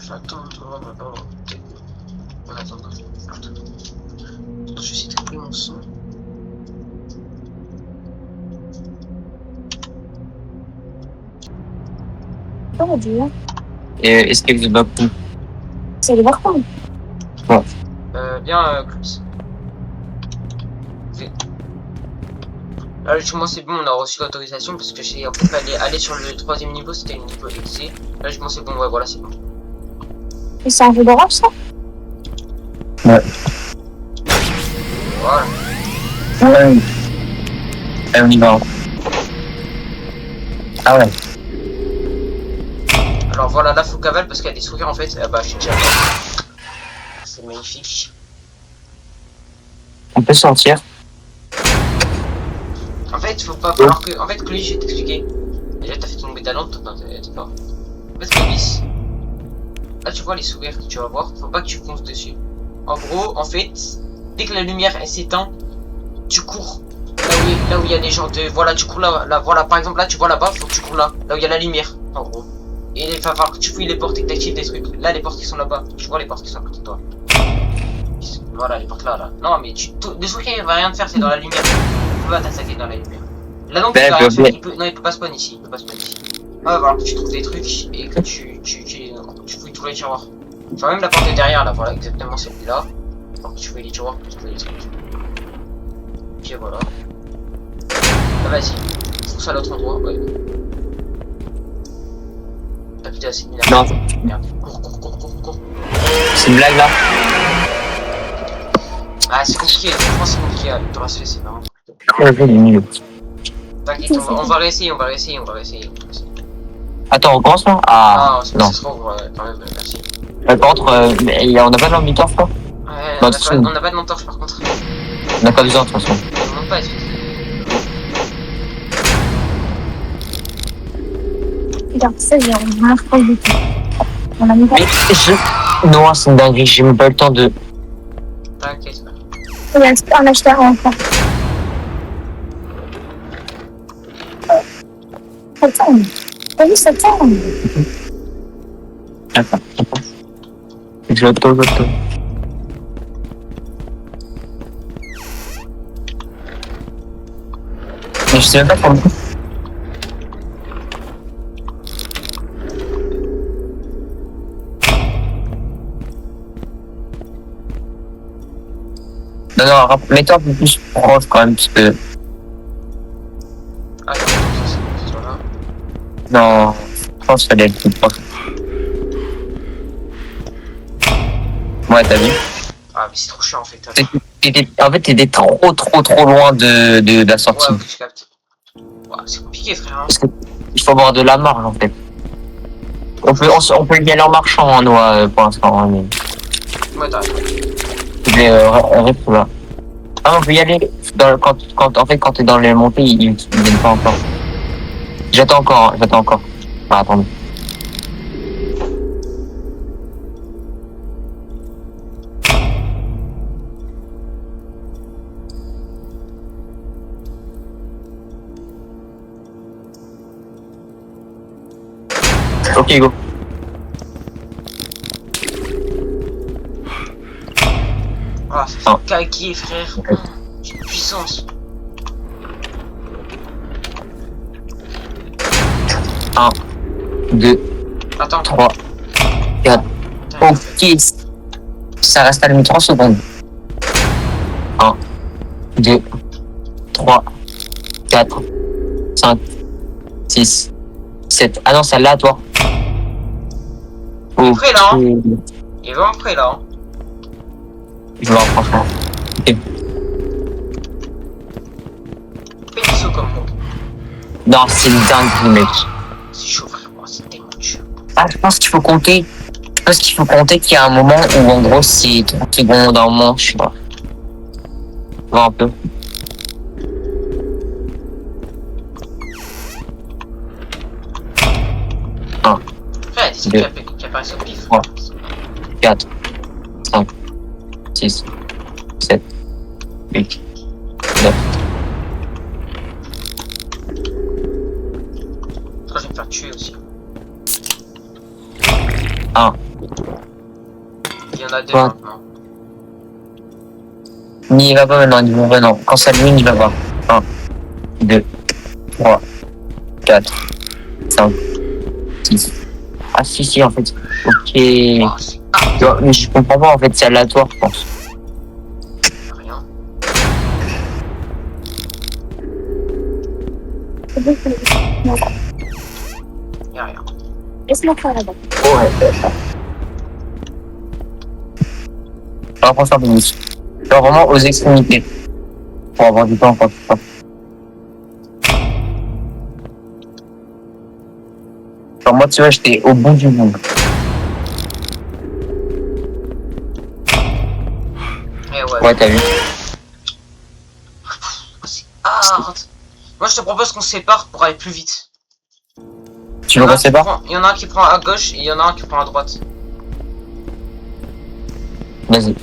J'attends, en attendant, je vais faire tout. Je vais essayer de triper mon son. Comment dire? Et escape the backroom. C'est le barcode. Bien, Clubs. Là, justement, c'est bon, on a reçu l'autorisation parce que j'ai en fait aller sur le troisième niveau, c'était le niveau excès. Là, justement, c'est bon, ouais, voilà, c'est bon. Et c'est un jeu d'horreur ça? Ouais. Voilà. Ouais. Et on y va. Ah ouais. Alors, Alors voilà, là faut cavale parce qu'il y a des sourires en fait. Ah bah je suis déjà mort. C'est magnifique. On peut sortir. En fait, faut pas falloir que. En fait, Chloé, je vais t'expliquer. Déjà, t'as fait ton médaillon, t'es pas. En fait, Clovis, là tu vois les sourires, tu vas voir, faut pas que tu fonces dessus. En gros, en fait, dès que la lumière elle s'éteint, tu cours. Là où il y a des gens de. Voilà, tu cours là, voilà, par exemple là, tu vois là-bas, faut que tu cours là où il y a la lumière, en gros. Et il va falloir que tu fouilles les portes et que t'actives des trucs. Là, les portes qui sont là-bas, tu vois les portes qui sont à côté de toi. Voilà, les portes là. Non, mais des sourires, il va rien te faire, c'est dans la lumière. Tu peux pas t'attaquer dans la lumière. Là non plus, il va rien te faire. Non, il peut pas spawn ici. Ah, voilà, que tu trouves des trucs et que tu fouilles tous les tiroirs. Tu vois même la porte de derrière là, voilà, exactement celle-là. Alors que tu fouilles les tiroirs, tu trouves les trucs. Ok, voilà. Ah, vas-y, fonce à l'autre endroit, ouais. Ah putain, c'est minable. Non. Merde, cours. C'est une blague là. Ah, c'est compliqué, franchement c'est compliqué, avec Thomas fait, c'est vraiment compliqué. Ouais, il est nul. T'inquiète, on va réessayer. Attends, on commence là? Ah, c'est non. ça sera quand même, merci. Par contre, on n'a pas de lambitor, quoi. Ouais, Non, on n'a pas de mentor par contre. On n'a pas besoin de toute façon. On demande pas, excuse. Regarde, ça, j'ai un pas du tout. On a mis pas. Mais non, c'est une dinguerie, j'ai même pas le temps de. T'inquiète. Il y a un acheteur encore. Ça tombe. T'as vu, ça tombe. Attends. J'attends. Mais je sais même pas comment. Non, mets-toi un peu plus proche quand même, parce que. Ah, c'est là. Non, je pense qu'il fallait être plus proche. Ouais, t'as vu? Ah, mais c'est trop chiant en fait. En fait, t'étais trop loin de la sortie. Ouais, ok, je capte. Ouais, c'est compliqué, frère. Hein. Parce qu'il faut avoir de la marge, en fait. On peut y aller en marchant, hein, nous, pour l'instant. Hein, mais... Ouais, t'as raison. Mais reste là. Ah, on peut y aller. Quand t'es dans les montées, ils viennent pas encore. J'attends encore. Ah, attendez. Ok, go. Ah, ça fait caguer, frère. J'ai une puissance. 1, 2, Attends. 3, 4. Ok. Ça reste à 3 secondes. 1, 2, 3, 4, 5, 6, 7. Ah non, celle-là, toi. Il est prêt là, hein. Il est vraiment prêt là, hein. Je vois, franchement. Ok. Fais du saut comme moi. Non, c'est une dinguerie, mec. C'est chaud, frère. Moi, c'est tellement chaud. Ah, je pense qu'il faut compter. Qu'il y a un moment où, en gros, c'est 30 secondes, un moment, je sais pas. Voir un peu. Frère, il y a des trucs qui apparaissent au pif. 3, 4, 5, 6, 7, 8, 9. Je vais me faire tuer aussi. 1. Il y en a deux Ouais. maintenant. N'y va pas maintenant, n'y va pas non. Quand ça lui, n'y va pas. 1, 2, 3, 4, 5, 6. Ah si, en fait. Ok. Oh, c'est Mais je comprends pas, en fait, c'est aléatoire, je pense. rien. Y'a rien. Laisse-moi faire là-bas. Ouais. Rapproche-toi de nous. Genre vraiment aux extrémités. Pour avoir du temps, quoi. Genre moi, tu vois, j'étais au bout du bout. Eh ouais. Ouais, t'as vu. Ah, moi je te propose qu'on se sépare pour aller plus vite. Tu veux qu'on sépare? Il y en a un qui prend à gauche et il y en a un qui prend à droite. Vas-y.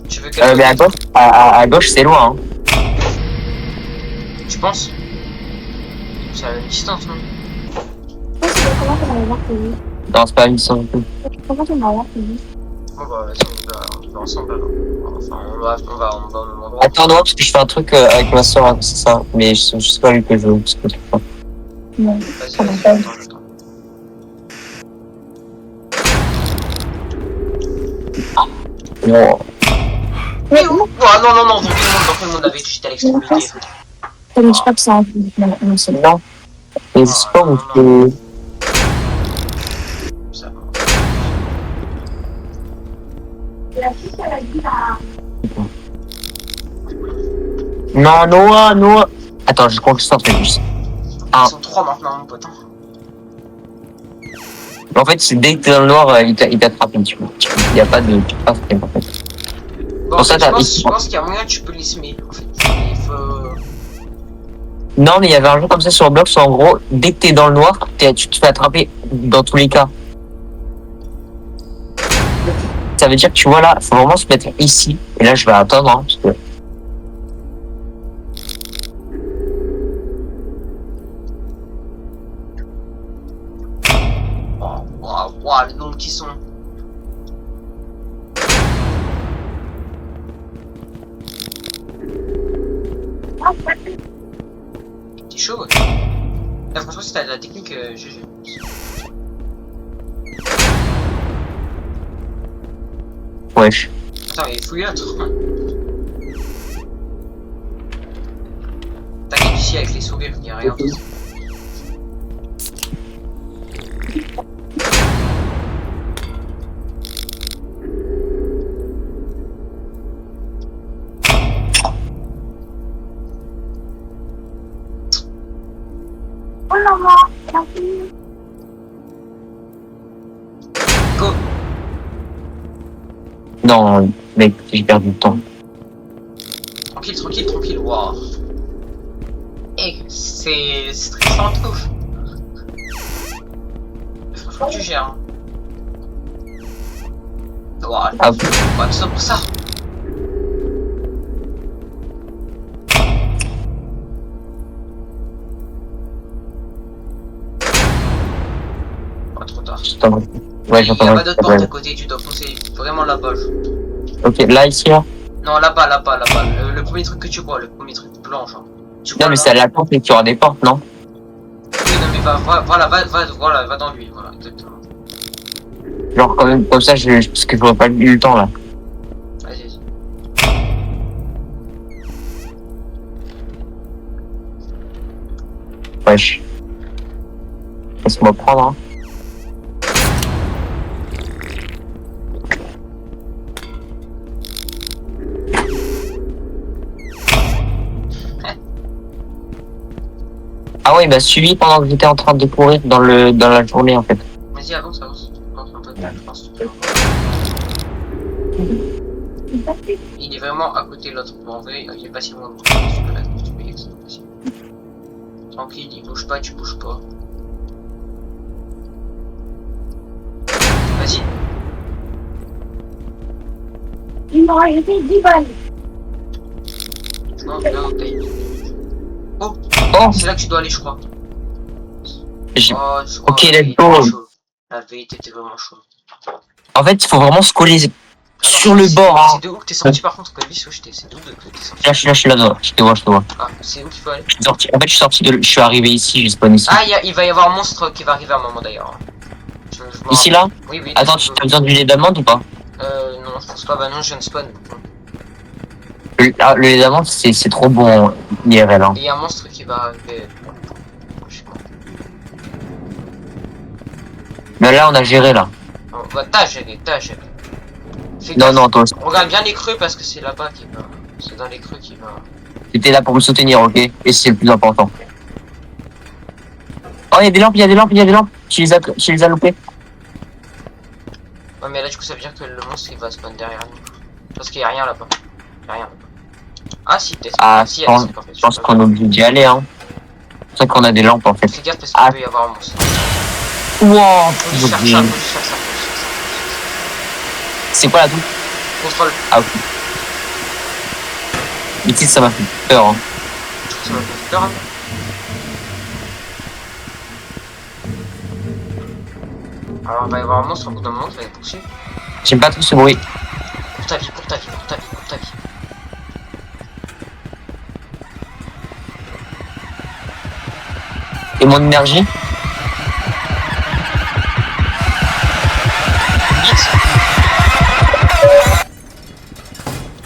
Tu veux quel Mais côté? à gauche, c'est loin. Hein. Tu penses? C'est à la même distance, non? Comment tu vas l'avoir payé? Non, c'est pas une distance. Comment tu vas l'avoir payé? Bon bah vas-y, on va ensemble alors. Enfin, on va au même endroit. Attends, non, parce que je fais un truc avec ma soeur, c'est ça. Mais je sais pas lui que je veux. Parce que... Non. Vas-y, j'attends. Non. Mais où? Oh, non, dans quel monde avec j'étais à l'extrémité. Ça ne dit pas que c'est un peu. Non, c'est bon. Non. Mais c'est pas où que... Ça va. Non, Noah. Attends, je compte juste un truc. Ils sont 3 maintenant, mon pote. En fait, c'est dès que t'es dans le noir, il t'attrape un petit peu. Il n'y a pas de... en fait. Bon, Pour ça, je pense qu'il y a moyen que tu peux les semer, en fait. Il faut... Non, mais il y avait un jeu comme ça sur Roblox où en gros, dès que t'es dans le noir, tu te fais attraper dans tous les cas. Ça veut dire que tu vois là, faut vraiment se mettre ici. Et là, je vais attendre, hein, parce que... Waouh, les nombres qui sont... T'es chaud, ouais. Là, franchement, si t'as de la technique, GG. Wesh. Attends, mais il faut y être. T'inquiète ici avec les sourires, il n'y a rien. Oh maman, Go. Non, mec, j'ai perdu du temps. Tranquille, waouh. Eh, c'est stressant de ouf. Franchement, tu gères. Hein. Waouh, Ah, ouais, tout ça pour ça. Pas trop tard. j'entends. Ouais, Il n'y a j'entends. pas d'autre porte à côté, tu dois foncer vraiment là-bas. Ok, là, ici, là. Non, là-bas. Le premier truc que tu vois, le premier truc blanc, genre. Tu vois Non, mais là. c'est à la porte et qu'il y aura des portes, non? Oui, non, mais va dans lui, voilà, exactement. Genre, quand même, comme ça, parce que je vois pas eu le temps, là. Vas-y. Wesh. Laisse-moi prendre, hein. Ah ouais, il m'a suivi pendant que j'étais en train de courir dans la journée, en fait. Vas-y, avance. Avance un peu, je pense. Il est vraiment à côté de l'autre. Bon, en vrai, il est pas si loin. Tranquille, il bouge pas, tu bouges pas. Vas-y. il m'a arrêté 10 balles. Non, là, ok. Oh, Oh, c'est là que tu dois aller, je crois. j'ai- Oh, Ok, la let's vérité go. était chaud. La vérité était vraiment chaud. En fait, il faut vraiment se coller Alors, sur le bord, hein. C'est de où que t'es sorti par contre, Colby? C'est d'où que t'es sorti? Là, je suis là-dedans. Je te vois. Ah, c'est où qu'il faut aller? Je suis sorti. En fait, je suis arrivé ici, je spawn ici. Ah, il va y avoir un monstre qui va arriver à un moment d'ailleurs. Je Ici, là? Oui. Attends, tu as besoin du lait d'amande ou pas? Non, je pense pas, bah non, je viens de spawn. Le lait d'amande, c'est trop bon, IRL, hein. Et il y a un monstre qui va arriver. Je sais pas. Mais là, on a géré, là. Oh, bah, t'as géré. Fais Non, gaffe. non, toi, Regarde bien les creux parce que c'est là-bas qui va. C'est dans les creux qui va. t'étais là pour me soutenir, ok? Et c'est le plus important. Oh, il y a des lampes, il y a des lampes, il y a des lampes. Tu les as loupées. Ouais, mais là, du coup, ça veut dire que le monstre il va spawn derrière nous. Parce qu'il y a rien là-bas. Il y a rien là-bas. Ah, si, peut-être. Ah, si, il y a des trucs en fait. je pense qu'on est obligé d'y aller, hein. C'est pour ça qu'on a des lampes en fait. Fais gaffe parce qu'il peut y avoir un monstre. Wow, Faut juste faire ça, faut juste faire ça, faut juste faire ça. c'est quoi la touche? Contrôle. Ah, ok. Mais tu sais, ça m'a fait peur. Hein. Ça m'a fait peur, hein. Alors, il va y avoir un monstre au bout d'un moment qui va les poursuivre. J'aime pas trop ce bruit. Pour ta vie, pour ta vie, pour ta vie, pour ta vie. Et mon énergie? Vite.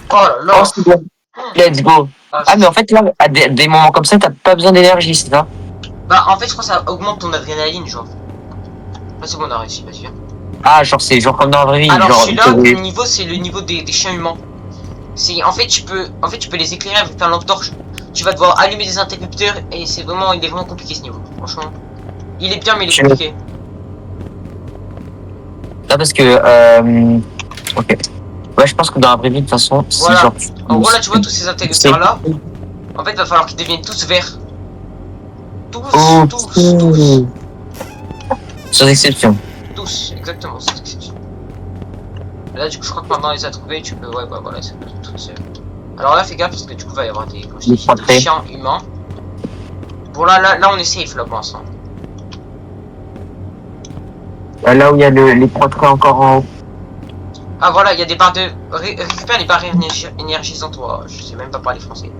Oh là là. Oh, c'est bon. Let's go. Ah, mais en fait, là, à des moments comme ça, t'as pas besoin d'énergie, c'est ça? Bah, en fait, je crois que ça augmente ton adrénaline, genre. Là, c'est bon, on a réussi, vas-y, viens. Ah, genre, c'est genre comme dans la vraie vie. Alors, genre, celui-là, le niveau, c'est le niveau des chiens humains. C'est, en fait, tu peux les éclairer avec ta lampe torche. Tu vas devoir allumer des interrupteurs et il est vraiment compliqué ce niveau, franchement. Il est bien, mais il est compliqué. Non, parce que, ok. Ouais, je pense que dans la vraie vie, de toute façon, Voilà. si genre. En gros, là, tu vois tous ces interrupteurs-là. En fait, il va falloir qu'ils deviennent tous verts. Tous. Sans exception. Tous, exactement, sans exception. Là, du coup, je crois que maintenant, les a trouvés, tu peux, ouais, bah voilà, c'est tout seul. Alors là, fais gaffe, parce que du coup, il va y avoir des chiens humains. Bon, là, on est safe, là, pour l'instant. Là où il y a les trois traits encore en haut. Ah, voilà, il y a des barres de... Récupère les barres énergisantes, oh, je sais même pas parler français.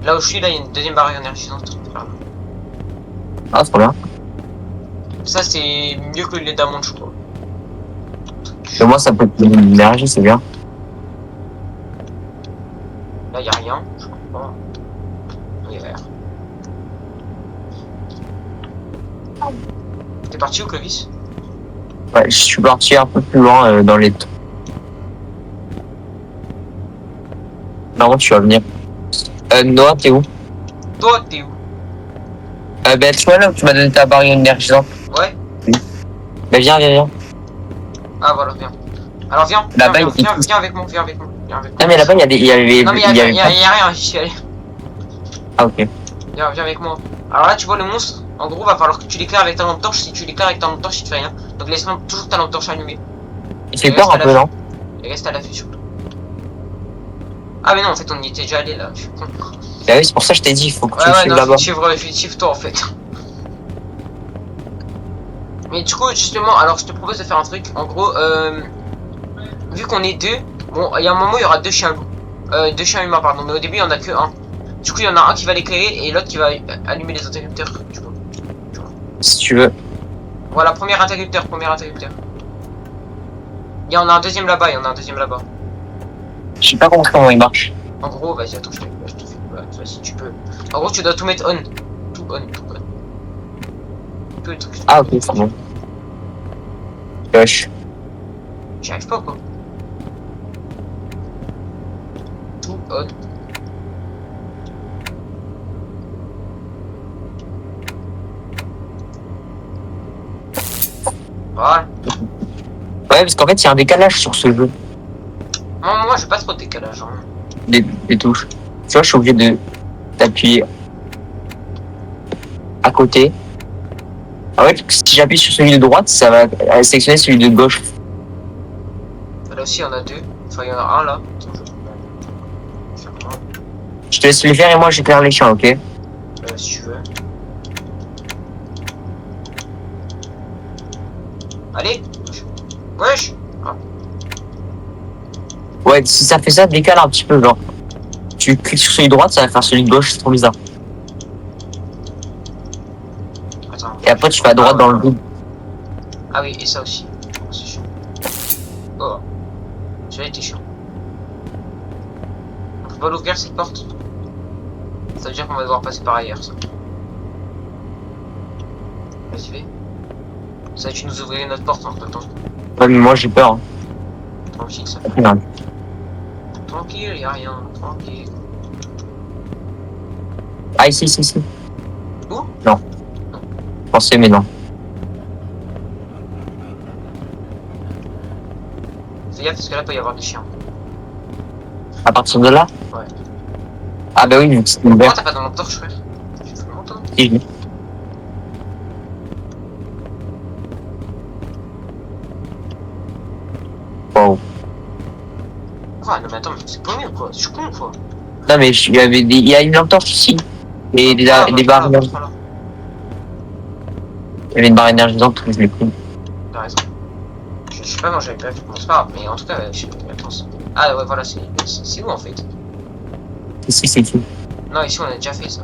Là où je suis, là, il y a une deuxième barre énergisante. Ah, c'est trop bien. Ça, c'est mieux que les diamants, je crois. Et moi, ça peut te donner de l'énergie, c'est bien. Là, il y a rien, je crois pas. Il est vert. T'es parti où, Clovis? Ouais, je suis parti un peu plus loin dans les... Non, tu vas venir. Noah, t'es où? Toi, t'es où? Ben, tu vois là où tu m'as donné ta barrière énergisante. Ouais. Ben, viens. Ah, voilà, viens. Alors, viens avec moi, viens avec moi. Non, mais là-bas, il y a des... Non, mais il y a rien, j'y suis allé. Ah, ok. Viens avec moi. Alors là, tu vois le monstre. En gros, va falloir que tu l'éclaires avec ta lampe torche. Si tu l'éclaires avec ta lampe torche, il te fait rien. Donc laisse toujours ta lampe torche allumée. Il fait peur un peu, non? Et reste à l'affût surtout. Ah, mais non, en fait, on y était déjà allé là. Je suis con. Bah oui, c'est pour ça que je t'ai dit, il faut que tu Ouais, suives non, là-bas. suive toi en fait. Mais du coup, justement, alors je te propose de faire un truc. En gros, vu qu'on est deux, bon, il y a un moment où il y aura deux chiens loups. Deux chiens humains, pardon, mais au début il y en a que un. Du coup, il y en a un qui va l'éclairer et l'autre qui va allumer les interrupteurs. Du coup. Si tu veux. Voilà, premier interrupteur. Il y en a un deuxième là-bas, Je sais pas comment il marche. En gros, vas-y, attends, je te fais. Vas-y, tu peux. En gros, tu dois tout mettre on. Tout on. Tous les trucs. Ah, ok, c'est bon. Wesh. J'y arrive pas, quoi. Tout on. Voilà. Ouais, parce qu'en fait, il y a un décalage sur ce jeu. Moi, j'ai pas trop de décalage. Hein. Des touches. Tu vois, je suis obligé d'appuyer à côté. En fait, si j'appuie sur celui de droite, ça va sélectionner celui de gauche. Là aussi, il y en a deux. Enfin, il y en a un là. Je te laisse les faire et moi j'éclaire les chiens, ok? Si tu veux. Allez. Wesh. Ah. Ouais, si ça fait ça, décale un petit peu, genre. Tu cliques sur celui de droite, ça va faire celui de gauche, c'est trop bizarre. Attends. Et après, tu fais à droite dans le vide. Ah oui, et ça aussi. Oh, c'est chiant. Oh. Celui-là était chiant. On peut pas l'ouvrir cette porte. Ça veut dire qu'on va devoir passer par ailleurs, ça. Vas-y, fais. Ça, tu nous ouvrir notre porte entre temps. Ouais, mais moi j'ai peur. Hein. Tranquille, ça. Non. Tranquille, y'a rien. Tranquille. Ah, ici. Où? Non. pensais, mais non. Fais gaffe parce que là, il peut y avoir des chiens. À partir de là? Ouais. Ah bah oui, vu que c'est Pourquoi ouvert. t'as pas dans le torche, frère? Tu fais longtemps. Si, je l'ai. Wow. Quoi? Non mais attends, mais c'est paumé ou quoi? Je suis con ou quoi? Non mais il y a une lampe torche ici. Et des barres énergisantes. Voilà. Il y avait une barre énergisante, je l'ai pris. T'as raison. Je sais pas, moi j'avais pas vu. Bon, c'est pas grave, mais en tout cas, je sais pas. Attends. Ah ouais, voilà, c'est où en fait? Ici, c'est tout. Non, ici on a déjà fait ça.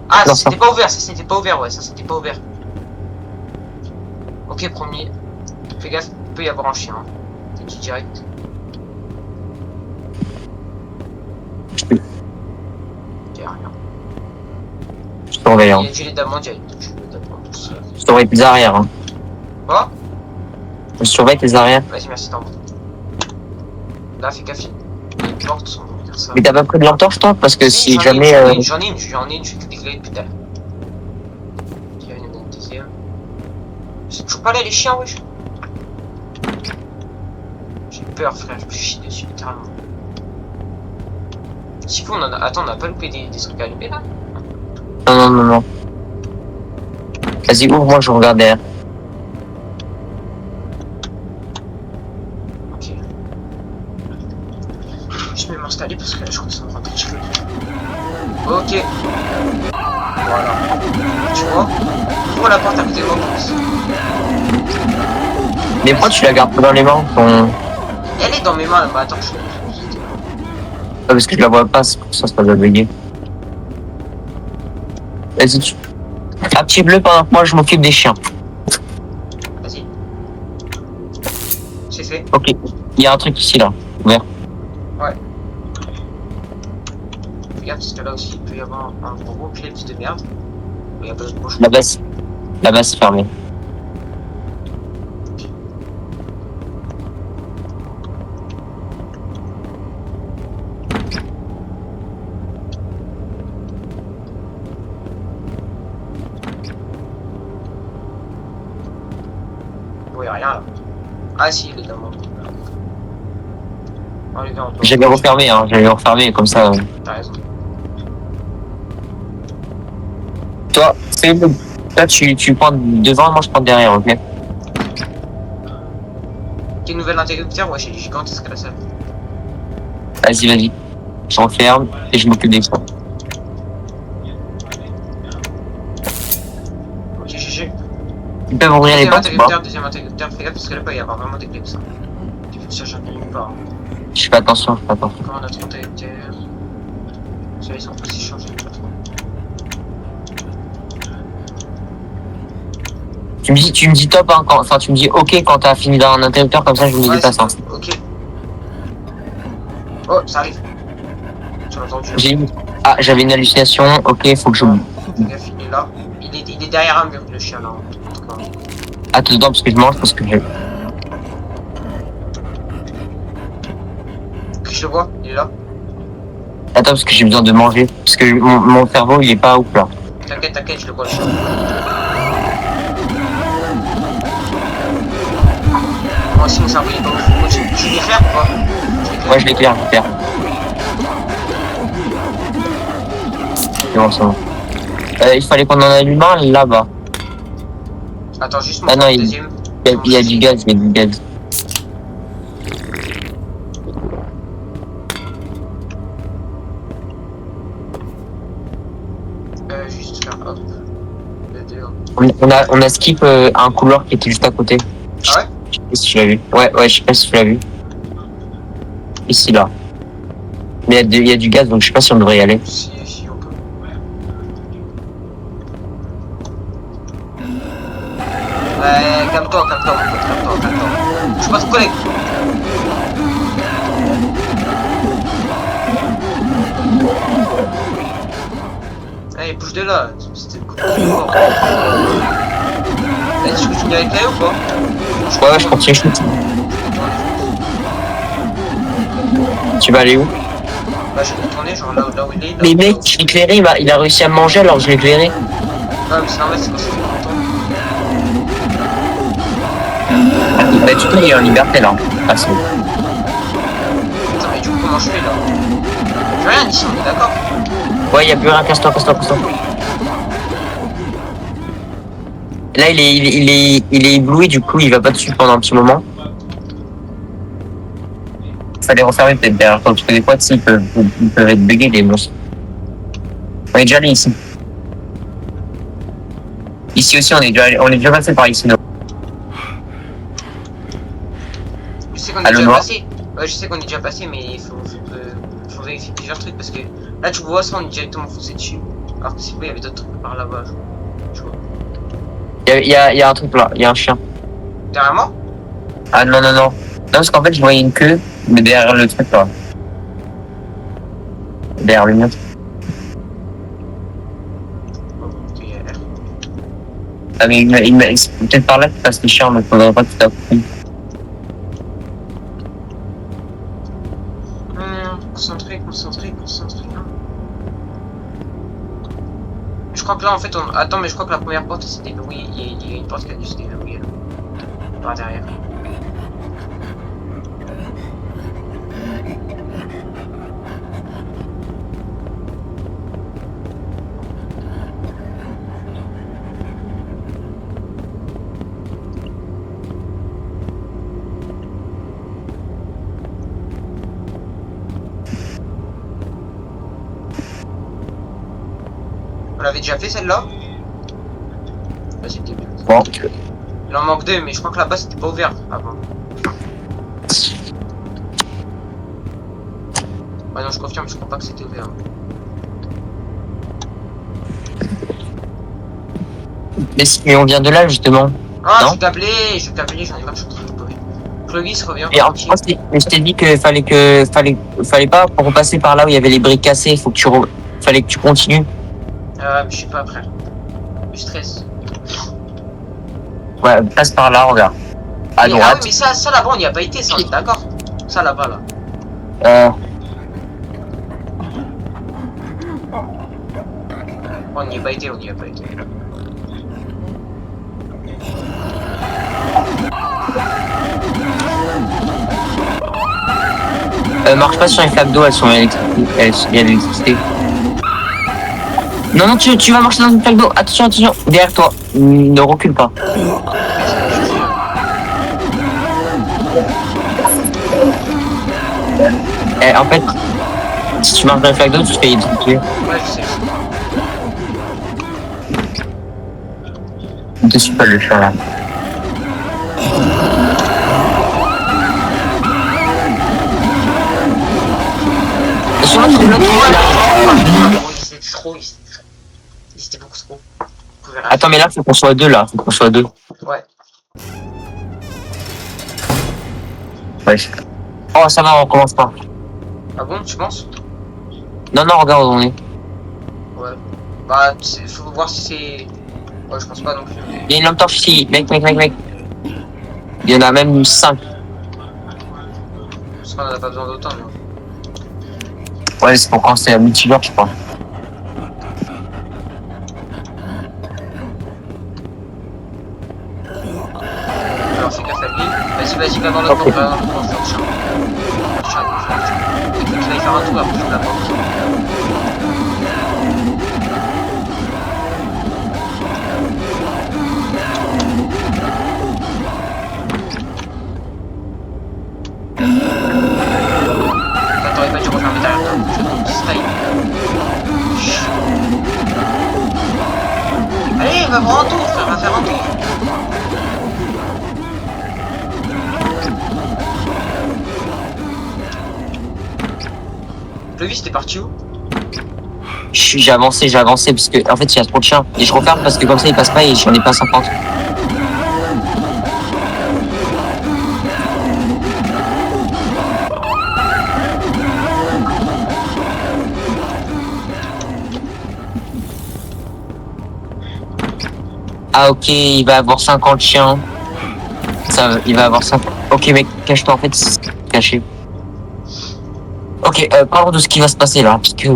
Ah, Non, ça c'était pas ouvert, ça c'était pas ouvert, ouais, ça c'était pas ouvert. Ok, premier. Fais gaffe, il peut y avoir un chien. Hein. T'es dit direct. Y'a rien. Je surveille, hein. Il y a du lait d'amande, il y a du lait d'amande. Je surveille tes arrières, hein. Quoi? Je surveille tes arrières. Vas-y, merci, t'en là, fais gaffe. Les portes sont comme ça. Mais t'as pas pris de lampe torche, toi? Parce que si jamais... J'en ai une, je fais que des clés depuis tard. Il y a une deuxième. C'est toujours pas là les chiens, wesh. J'ai peur, frère, je me chie dessus, littéralement. Si faut, on en a... Attends, on a pas loupé des trucs à allumer là? Non. Vas-y, ouvre, moi je regarde derrière. Ok. Je vais m'installer parce que là, je crois que ça me rentrer chez le. Ok. Voilà. Tu vois? Ouvre la porte à côté de moi, plus. Mais pourquoi tu la gardes pas dans les mains ton... Elle est dans mes mains, bah attends, je suis. Ah, parce que je la vois pas, c'est pour ça doit bugger. Vas-y, tu... Un petit bleu pendant que moi je m'occupe des chiens. Vas-y. C'est fait. Ok, il y a un truc ici là, ouvert. Ouais. Fais gaffe parce que là aussi il peut y avoir un gros clip de merde. Il y a pas de bouche. La base c'est fermée. Ouais, rien là. Ah si, il est dans mon. Oh, les gars, on peut- J'avais refermé, hein, j'avais refermé comme ça. T'as raison. Toi, là tu prends devant, moi je prends derrière, ok? Quel nouvel interrupteur? Ouais, c'est gigantesque la salle. Vas-y. Je referme et je m'occupe des chiens. Ok, GG. Ils peuvent ouvrir les portes ou pas? Deuxième interrupteur, fais gaffe parce que là-bas il y a vraiment des clips ça. Tu fais chercher un nulle part. Je fais attention. Comment on a 30 interrupteurs? Ceux-là ils sont pas si changés, pas trop. Tu me dis top, hein, enfin tu me dis ok quand t'as fini dans un interrupteur, comme ça je me déplace. Hein. Ok. Oh, ça arrive. Tu l'as entendu. Ah, j'avais une hallucination, ok, faut que je... Fais gaffe, il est là. Il est derrière un mur, le chien là. En tout cas. Attends dedans parce que je mange, parce que je... Je le vois, il est là. Attends parce que j'ai besoin de manger, parce que mon cerveau il est pas ouf là. T'inquiète, je le vois le chien. Moi aussi mon cerveau il est pas ouf. Tu l'éclaires ou pas? Ouais, je l'éclaire. C'est bon, c'est bon. Il fallait qu'on en allume un là-bas. Attends, juste Ah non, deuxième. il y a du gaz, Juste là, hop. On a skip un couloir qui était juste à côté. Ah ouais? Je sais pas si tu l'as vu. Ouais, je sais pas si tu l'as vu. Ici, là. Mais il y a du gaz, donc je sais pas si on devrait y aller. Si, on peut. Ouais, calme-toi, mon pote, calme-toi. Je suis pas ton collègue. Allez, bouge de là. C'était cool. Est-ce que tu viens avec elle ou pas? Ouais, je continue, je continue. Tu vas aller où? Bah, je vais retourner, genre là où il est. Mais mec, je l'ai éclairé, il a réussi à me manger alors que je l'ai éclairé. Ouais, mais c'est normal, c'est quand c'est longtemps. Bah, tu peux, il est en liberté là. Ah, c'est bon. Attends, mais du coup, comment je fais là? J'ai rien ici, on est d'accord? Ouais, il y a plus rien, casse-toi. Là, il est ébloui, du coup, il va pas dessus pendant un petit moment. Fallait refermer peut-être derrière toi, parce que des fois, ils peuvent être buggés, les monstres. On est déjà allé ici. Ici aussi, on est déjà passé par ici, non? Je sais qu'on est déjà passé. Ouais, je sais qu'on est déjà passé, mais il faut vérifier plusieurs trucs parce que là, tu vois, ça, on est directement foncé dessus. Alors que c'est pas, il y avait d'autres trucs par là-bas, je vois. Il y a un truc là, il y a un chien. Derrière moi? Ah non, parce qu'en fait, je voyais une queue, mais derrière le truc là. Derrière le mur. Oh, ok, il y a l'air. Ah, mais peut-être par là que tu passes les chiens, mais faudrait pas que tu t'approuves. Concentré. Je crois que là, en fait, Attends, mais je crois que la première porte s'est déverrouillée. Il y a une porte qui a dû se déverrouiller là. Par derrière. On l'avait déjà fait celle-là? Là, c'est le début. Bon. Il en manque deux, mais je crois que là-bas c'était pas ouvert avant. Ouais, non, je confirme, je crois pas que c'était ouvert. Mais on vient de là, justement. Ah, Non, je vais t'appeler, j'en ai marre, je suis en train de pleurer. Clovis revient. et en France, mais je t'ai dit que fallait pas pour repasser par là où il y avait les briques cassées, fallait que tu continues. Mais je suis pas prêt. Du stress. Ouais, passe par là, regarde. À Ah oui, droite. mais ça là-bas, on n'y a pas été, ça, on est d'accord. Ça là-bas, là. On n'y a pas été. Marche pas sur les flammes d'eau, elles sont électriques. Il y a de l'électricité. Non, tu vas marcher dans une flaque d'eau. Attention, derrière toi. Ne recule pas. En fait, si tu marches dans une flaque d'eau, tu te fais électrocuter. Ouais, je sais. Ne te suis pas le chat là. Sur l'autre, C'était beaucoup trop. Attends, mais là, faut qu'on soit deux là. Ouais. Ouais. Oh, ça va, on recommence pas. Ah bon, tu penses? Non, regarde où on est. Ouais. Bah, faut voir si c'est... Ouais, je pense pas non plus. Il y a une lampe torche ici, mec. Il y en a même 5. Parce qu'on en a pas besoin d'autant, mais... Ouais, c'est pour quand c'est un multivers, je crois. Alors, fais gaffe à lui. Vas-y, va dans l'autre porte, va dans l'autre porte, sur le chat. Il faut qu'il aille faire un tour après la porte. T'aurais pas dû refermer derrière toi. Je te style. Allez, va faire un tour, frère, va faire un tour. Clovis, t'es parti où? J'ai avancé parce que en fait il y a trop de chiens. Et je referme parce que comme ça ils passent pas et j'en ai pas 50. Ah ok, il va avoir 50 chiens. Il va avoir 50. Ok mec, cache-toi en fait, c'est caché. Ok, parlons de ce qui va se passer là, parce que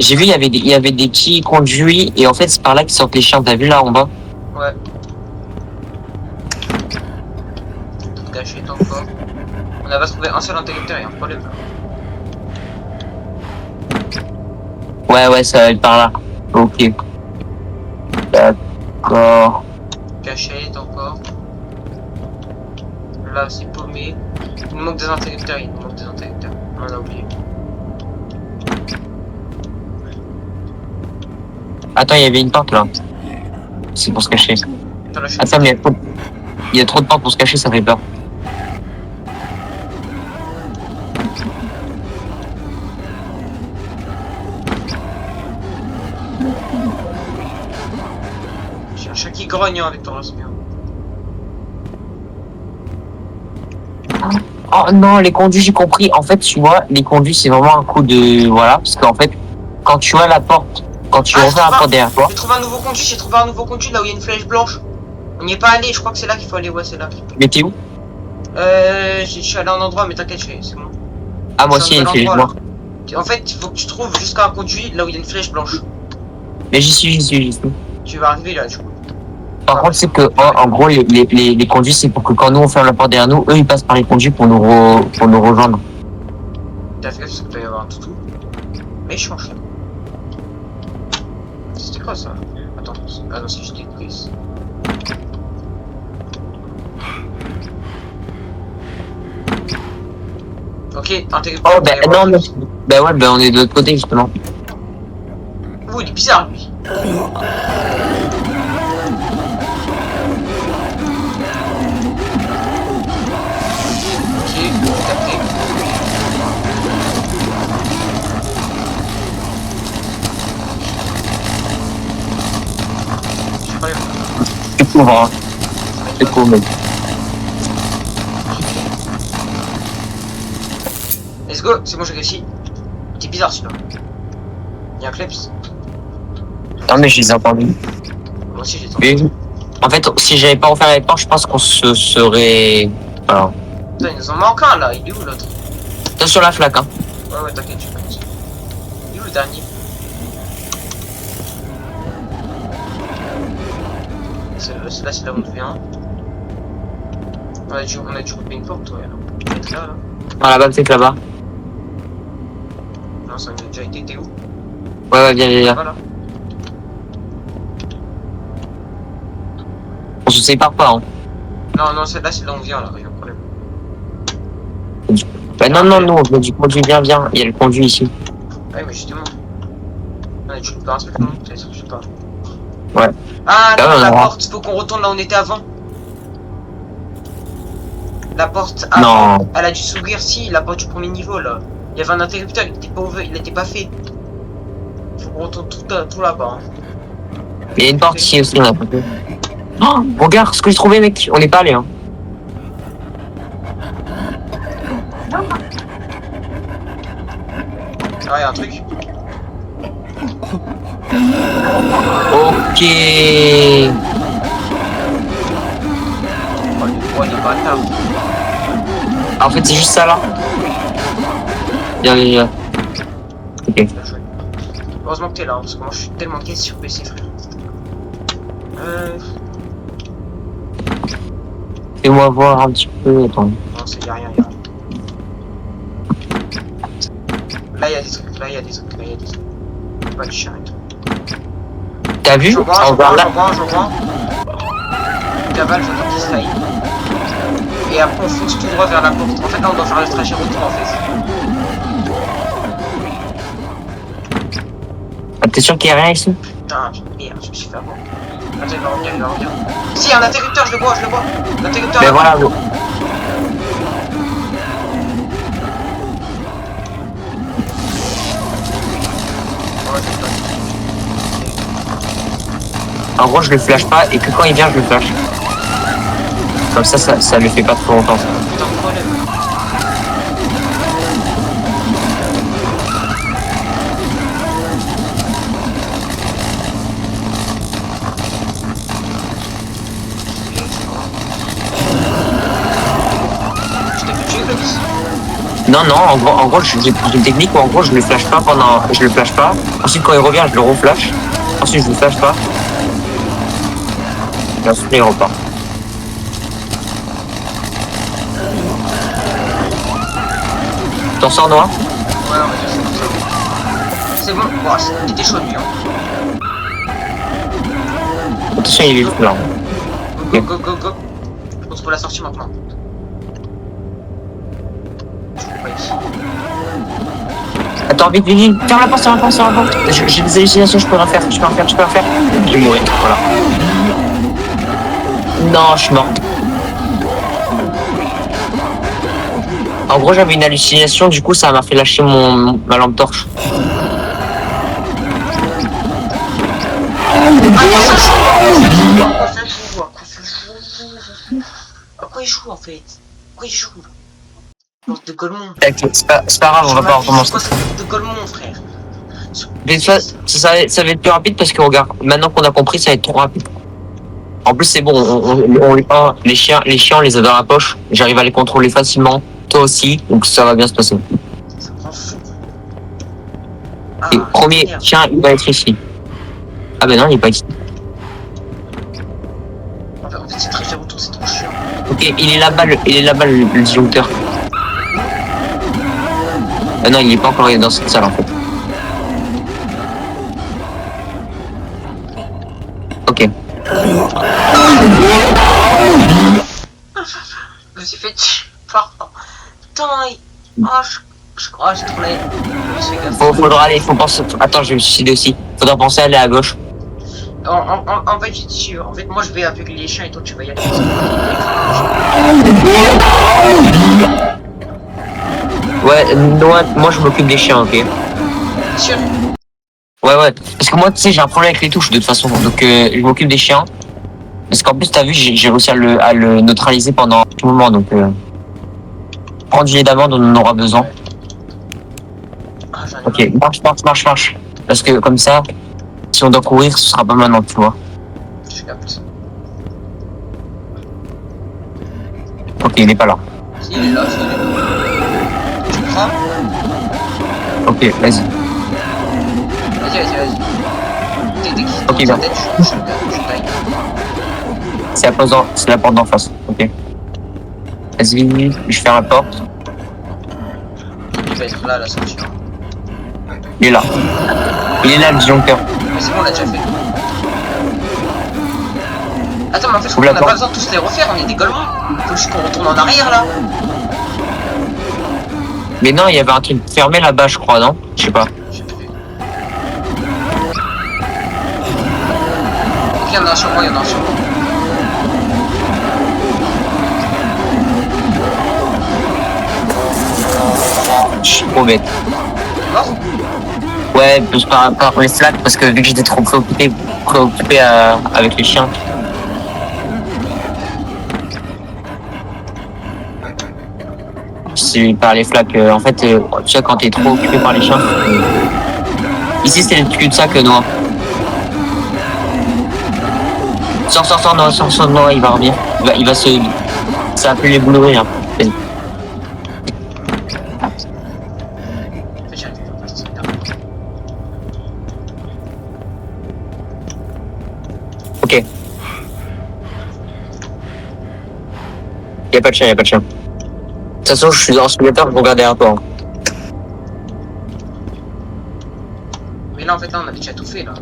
J'ai vu, il y avait des petits conduits, et en fait, c'est par là qu'ils sortent les chiens. T'as vu là en bas? Ouais. Tout caché, tant fort. On a pas trouvé un seul interrupteur, il y a un problème là. Ouais, ça va être par là. Ok. D'accord. Cachette encore. Là, c'est paumé. Il nous manque des interrupteurs, On a oublié. Attends, il y avait une porte là. C'est pour se cacher. Attends, là, je suis... Attends, mais il y a trop de portes pour se cacher, ça fait peur. J'ai un chat qui grogne avec ton respire. Oh non, les conduits, j'ai compris. En fait, tu vois, les conduits, c'est vraiment un coup de... Voilà, parce qu'en fait, quand tu as la porte, quand tu refais la porte derrière toi... J'ai trouvé un nouveau conduit là où il y a une flèche blanche. On n'y est pas allé, je crois que c'est là qu'il faut aller, ouais, c'est là. Mais t'es où? Je suis allé à un endroit, mais t'inquiète, c'est bon. Ah, moi aussi, il y a une flèche blanche. En fait, il faut que tu trouves jusqu'à un conduit là où il y a une flèche blanche. Mais j'y suis. Tu vas arriver là, du coup. Par contre, c'est que, en gros, les conduits, c'est pour que quand nous, on ferme la porte derrière nous, eux, ils passent par les conduits pour nous rejoindre. T'as fait gaffe parce qu'il doit y avoir un toutou. Méchant chien. C'était quoi ça? Attends, ah non, c'est juste des prises. Ok, interrupteur. Oh, non, mais... ouais, on est de l'autre côté, justement. Ouh, il est bizarre, lui. Capté. Je sais pas les... C'est cool, hein. C'est cool, mec. Let's go, c'est bon, j'ai réussi. C'est bizarre celui-là. Il y a un kleps. Non, mais je les ai entendus. Moi aussi, j'ai entendu. En fait, si j'avais pas offert les portes, je pense qu'on se serait... Alors... Putain, il nous en manque un là, il est où l'autre? T'es sur la flaque, hein. Ouais, t'inquiète, je pense. Il est où le dernier? Là, c'est là où on vient. On a dû couper une porte, ouais. Il doit être là. Ah, là-bas, c'est que là-bas. Non, ça a déjà été, t'es où? Ouais, viens. Voilà. On se sépare pas, hein. Non, là, c'est là où on vient, là, il y a un problème. Non, on a du conduit, viens. Il y a le conduit ici. Ouais, mais justement. On a dû couper un truc, non? Peut-être, je sais pas. Ouais. Ah non, ouais, la non. porte, faut qu'on retourne là où on était avant. La porte avant, Non. elle a dû s'ouvrir, si, la porte du premier niveau là. Il y avait un interrupteur, il était pas ouvert, il était pas fait. Faut qu'on retourne tout là-bas. Hein. Il y a une porte ici aussi, on a pas fait. Oh, regarde ce que j'ai trouvé, mec. On n'est pas allé, hein. Ah, il y a un truc. Ok. Oh, il est bâtard. Ah, en fait, c'est juste ça, là. Viens. Ok. Bien joué. Heureusement que t'es là, hein, parce que moi je suis tellement caisse sur PC, frère. Fais-moi voir un petit peu. Attends. Non, y'a rien. Là, il y a des trucs. Pas du chien et tout. T'as vu? J'en vois. Cavale, j'entends qu'il se taille. Et après, on fonce tout droit vers la porte. En fait, là, on doit faire le trajet retour, en fait. Ah, t'es sûr qu'il y a rien ici? Putain, merde, je me suis fait avoir. Attends, il va revenir. Si, un interrupteur, je le vois. L'interrupteur. Mais voilà, gros. En gros, je le flash pas et que quand il vient, je le flash. Comme ça le fait pas trop longtemps. Putain, problème. Non, non, en gros j'ai une technique où en gros je le flash pas pendant. Je le flash pas. Ensuite quand il revient, je le reflash. Ensuite je le flash pas. Et ensuite il repart. T'en sors Noah? Ouais, on va dire c'est comme ça. C'est bon, bon, c'était chaud lui. Hein. Attention, il est juste là. Go, go, go, go. Je pense qu'on l'a sorti maintenant. Ouais, ici. Attends, vite, vite, vite. Ferme la porte, ferme la porte, ferme la porte. J'ai des hallucinations, je peux rien faire, je peux rien faire, je peux rien faire. Je vais mourir, voilà. Non, je suis mort. En gros, j'avais une hallucination, du coup, ça m'a fait lâcher ma lampe torche. À quoi il joue en fait? Pourquoi il joue? Bande de Golemon. C'est pas grave, on va pas recommencer. C'est quoi cette de Golemon, frère? Mais ça va être plus rapide parce que regarde, maintenant qu'on a compris, ça va être trop rapide. En plus, c'est bon, les chiens, on les a dans la poche. J'arrive à les contrôler facilement. Toi aussi, donc ça va bien se passer. Ça me rend fou. Et premier merde. chien, il va être ici. Ah ben non, il est pas ici. En fait, c'est très autour, c'est trop chiant. Ok, il est là-bas, le disjoncteur. Ah non, il est pas encore dans cette salle en fait. Ok. Je me suis fait tuer. Putain, j'ai trop la haine. Faudra aller, faut penser. Attends, je vais me suicider aussi. Faudra penser à aller à gauche. En fait, en fait, moi je vais avec les chiens et toi tu vas y aller. Ouais, moi je m'occupe des chiens, ok. Sûr. Ouais. Parce que moi, tu sais, j'ai un problème avec les touches de toute façon. Donc, je m'occupe des chiens. Parce qu'en plus, t'as vu, j'ai réussi à le neutraliser pendant tout le moment. Donc, prends du lait d'amande, on en aura besoin. Ah, j'en ai Ok, marche. Parce que comme ça, si on doit courir, ce sera pas maintenant, tu vois. Je capte. Ok, il est pas là. Si, il est là, Tu prends? Ok, vas-y. Vas-y. Dès qu'il Ok, tourne bien. sa tête, je taille. C'est la porte d'en face. Ok. Vas-y, je ferme la porte. Il va être là à la sortie. Il est là. Il est là, le disjoncteur. Mais c'est bon, on l'a déjà fait. Attends, mais en fait, je Ouvre crois la qu'on a porte. pas besoin de tous les refaire, on est des golemons. Faut juste qu'on retourne en arrière là. Mais non, il y avait un truc fermé là-bas, je crois, non? Je sais pas. J'ai plus. Il y en a un sur moi, Je suis trop bête. Mort? Ouais, plus par les flaques, parce que vu que j'étais trop préoccupé avec les chiens. C'est par les flaques. En fait, tu sais, quand t'es trop occupé par les chiens. Ici, c'est le cul-de-sac noir. Sors, Noah, il va revenir. Il va se. Ça a appelé les bouleries, hein. Vas-y. Ok. Y'a pas de chien. De toute façon, je suis dans le simulateur, je vais regarder un peu. Hein. Mais là, en fait, là, on avait déjà tout fait là.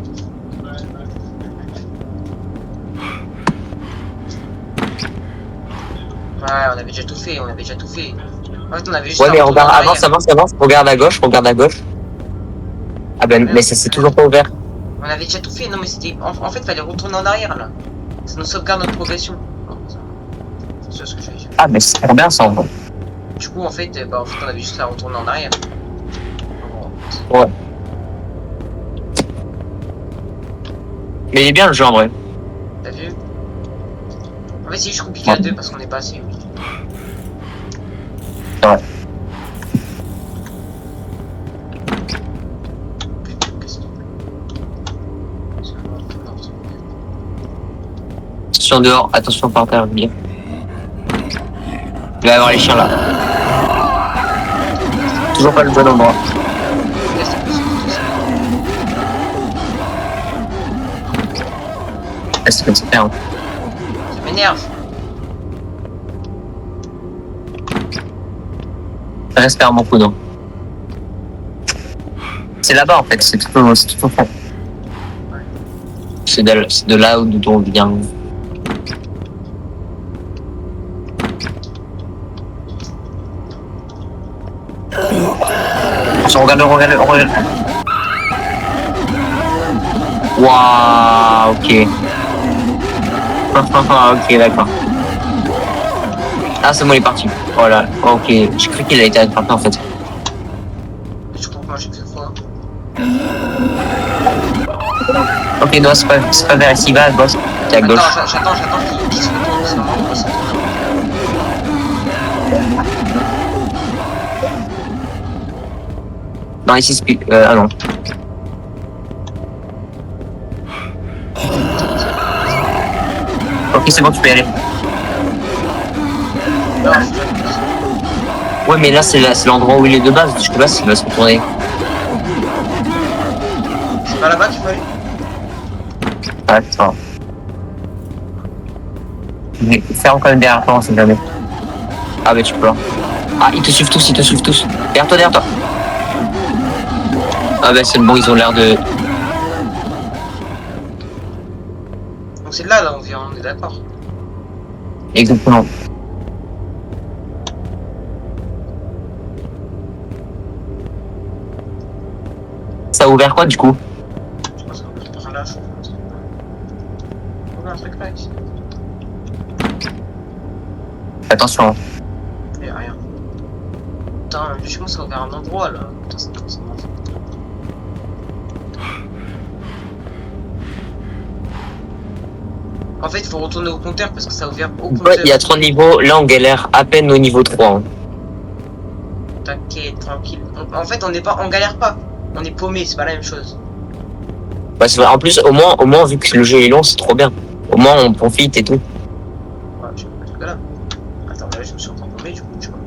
Ouais, on avait déjà tout fait. En fait, on avait juste. Ouais, mais à retourner regarde, en arrière. avance. Regarde à gauche. Ah ben, mais ça c'est toujours pas ouvert. On avait déjà tout fait. Non, mais c'était. En fait, fallait retourner en arrière là. Ça nous sauvegarde notre progression. C'est ce que j'avais dit. Ah, mais c'est trop bien ça en vrai. Du coup, en fait, on avait juste à retourner en arrière. Ouais. Mais il est bien le jeu en vrai. T'as vu? En fait, c'est juste compliqué à deux parce qu'on est pas assez. Ouais. Attention dehors, attention par terre, bien. Il va y avoir les chiens là. toujours pas le bon endroit. C'est comme ça. Ça m'énerve. Ça respire beaucoup, non? C'est là-bas en fait, c'est tout au fond. C'est de là d'où on vient. Regarde. Waouh, ok. Ok, d'accord. Ah, c'est bon, il est parti. Voilà, ok. J'ai cru qu'il a été attrapé en fait. Je comprends, j'ai cru quoi. Ok, non, c'est pas vers ici, va à gauche. T'es à gauche. J'attends qu'il se retourne, c'est vraiment pas ça. Non, ici, c'est plus. Ah non. Ok, c'est bon, tu peux y aller. Non, Ouais, mais là, c'est l'endroit où il est de base. Je sais pas s'il va se retourner. c'est pas là-bas qu'il faut aller. Attends. Mais faire encore une derrière toi, on sait jamais. Ah, mais tu peux. Ah, ils te suivent tous. Derrière toi. Ah, bah, c'est bon, ils ont l'air de. Donc c'est là on vient, on est d'accord. Exactement. Ça a ouvert quoi du coup? Je pense qu'on peut se là, je pense. On a un truc là ici. Attention. Y'a rien. Putain, je pense qu'on a ouvert un endroit là. Putain, c'est en fait, il faut retourner au compteur parce que ça a ouvert au compteur. Ouais, il y a 3 niveaux. Là, on galère à peine au niveau 3. Hein. T'inquiète, tranquille. En fait, on galère pas. On est paumé, c'est pas la même chose. Bah, c'est vrai. En plus, au moins, vu que le jeu est long, c'est trop bien. Au moins, on profite et tout. Ouais, je sais pas ce que là. Attends, là, je me suis encore paumé du coup, tu vois.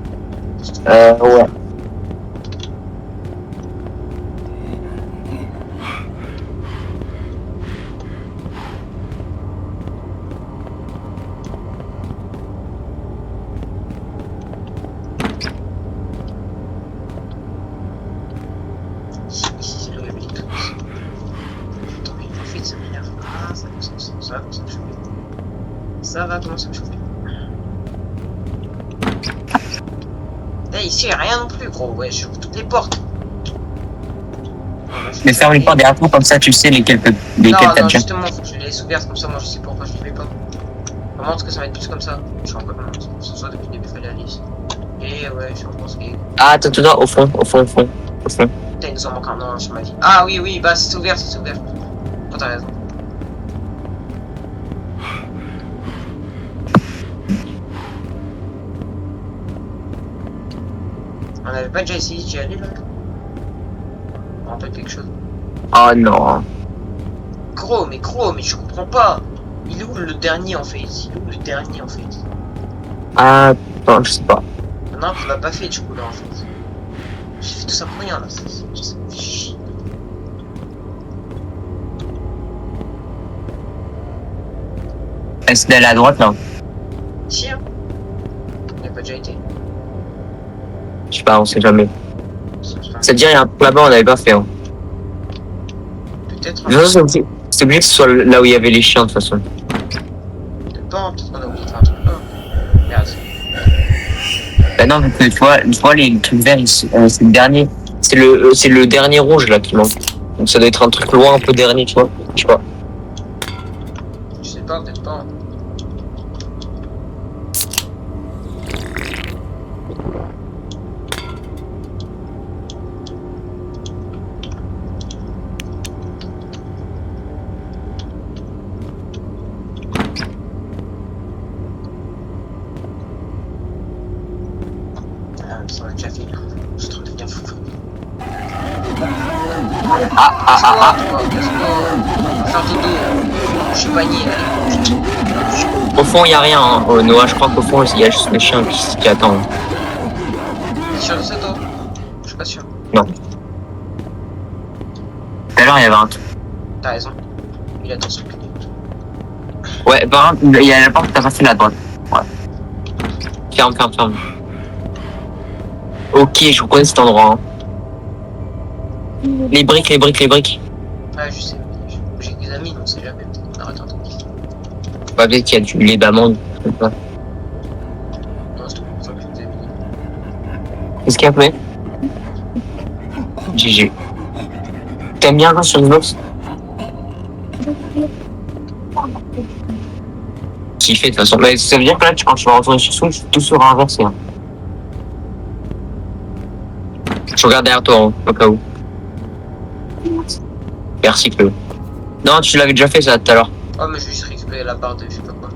Ouais. Ici, c'est le réveil. Attends, mais profite, ça m'énerve. Ah, ça va commencer à me chauffer. Ça va commencer à me chauffer. Là, ici, y'a rien non plus, gros. Ouais, j'ouvre toutes les portes. Mais ferme les portes derrière toi, comme ça, tu sais lesquelles t'as Non, déjà. justement, faut que je les laisse ouvertes, comme ça, moi, je sais pourquoi je les fais pas. Comment est-ce que ça va être plus comme ça? Je sais pas comment ce soit depuis le début, fallait aller ici. Et ouais, je pense que... Ah, attends, au fond. Putain, il nous en manque un an sur ma vie. Ah oui, bah c'est ouvert. Oh, t'as raison. On avait pas déjà essayé d'y aller là? On me rappelle quelque chose. Oh non. Gros, mais je comprends pas. Il est où le dernier en fait? Ah, non, je sais pas. Non, tu l'as pas fait du coup là en fait. J'ai fait tout ça pour rien là. Ça me fait chier. Est-ce d'aller à droite là? Si, hein? On n'y a pas déjà été. Je sais pas, on sait jamais. Ça te dit, il y a un truc là-bas, on n'avait pas fait. Hein. Peut-être. De toute façon, c'est obligé que ce soit là où il y avait les chiens de toute façon. Peut-être pas, peut-être qu'on a oublié de faire un truc là. Merde. Bah non, vu que tu vois les trucs verts, c'est le dernier. C'est le dernier rouge là qui manque. Donc ça doit être un truc loin un peu dernier, tu vois. Je sais pas. Je sais pas, peut-être pas. Ça va déjà fait. Je suis en train de devenir fou. Ah. Faire dodo. Je suis panier, allez. Au fond, il y a rien. Hein. Oh, Noah, je crois qu'au fond, il y a juste les chiens qui attendent. T'es sûr de ça, toi? Je pas sûr. Non. Tout à l'heure, il y avait un truc. T'as raison. Il attend son client. Ouais, par contre, il y a la porte, t'as passé la droite. Ouais. Ferme. Ok, je reconnais cet endroit. Hein. Les briques. Ouais, je sais. J'ai des amis, donc c'est jamais. Arrête, attends. Pas peut-être qu'il y a du lait d'amande. Non, c'est tout. C'est que des amis. Qu'est-ce qu'il y a après GG. T'aimes bien jouer sur Xbox? Kiffé de toute façon. Mais ça veut dire que là, quand tu vas retourner sur Switch, tout sera inversé. Hein. Je regarde derrière toi, hein, au cas où. Merci, Cléo. Non, tu l'avais déjà fait ça tout à l'heure. Oh, mais je vais juste récupérer la barre de je sais pas quoi.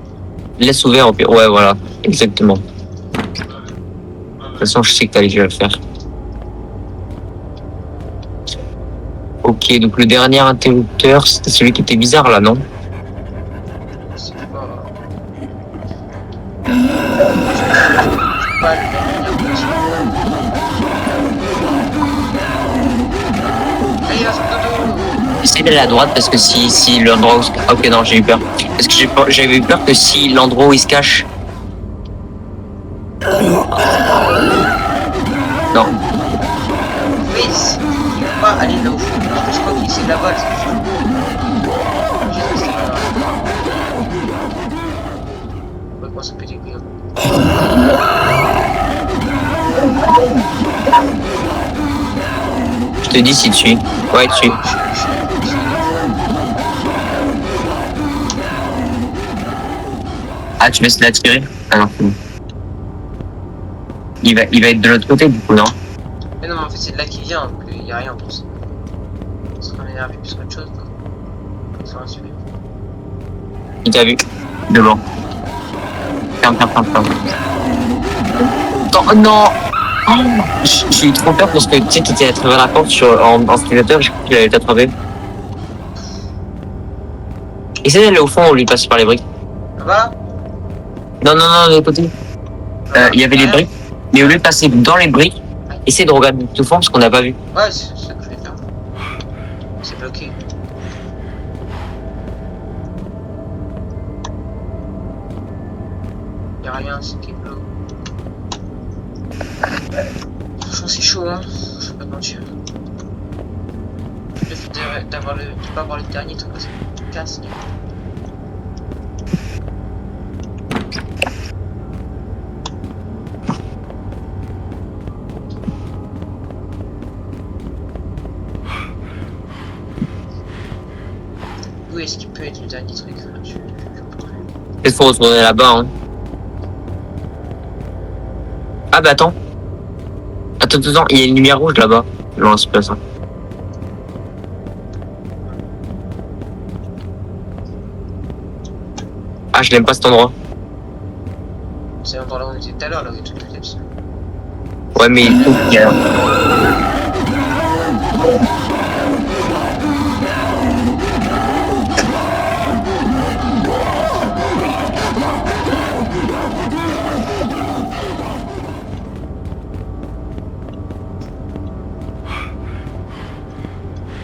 Laisse ouvert au pire. Ouais, voilà. Exactement. De toute façon, je sais que t'allais déjà le faire. Ok, donc le dernier interrupteur, c'était celui qui était bizarre là, non? C'est pas. Je pas le dernier petit. Allez, là, Essaye d'aller à droite parce que si l'endroit où... Ok, non, j'ai eu peur. Parce que j'avais eu peur que si l'endroit où il se cache... Non. Oui, il faut pas aller là au fond. Je crois qu'il c'est là-bas, c'est fou. Pourquoi ça peut découvrir? Je te dis si tu suis. Ouais, tu suis. Ah, tu laisses l'attirer? Ah non, c'est bon. Il va être de l'autre côté du coup, non? Mais non, mais en fait, c'est de là qu'il vient, donc il n'y a rien en plus. Il sera énervé plus qu'autre chose, quoi. Il sera insulé. Il t'a vu. Devant. Ferme. Oh non! Oh, j'ai eu trop peur parce que tu sais qu'il était à travers la porte en spectateur, j'ai cru qu'il allait t'attraper. Essaye d'aller au fond où lui passer par les briques. Là-bas? Non, de l'autre côté. Il y avait les briques, mais au lieu de passer dans les briques, essaye de regarder tout fond parce qu'on n'a pas vu. Ouais, c'est ce que je vais faire. C'est bloqué. Y'a rien, c'est qui est bloqué. Franchement, c'est chaud, hein. Je vais pas te mentir. Le fait de pas avoir le dernier truc, ça me casse. Où est-ce qu'il peut être le dernier truc? Peut-être faut retourner là-bas, hein. Ah bah attends, il y a une lumière rouge là-bas. Non, c'est pas ça. Ah, je l'aime pas cet endroit. C'est l'endroit là où on était tout à l'heure, là où il y a tout le caps. Ouais, mais il faut qu'il y a...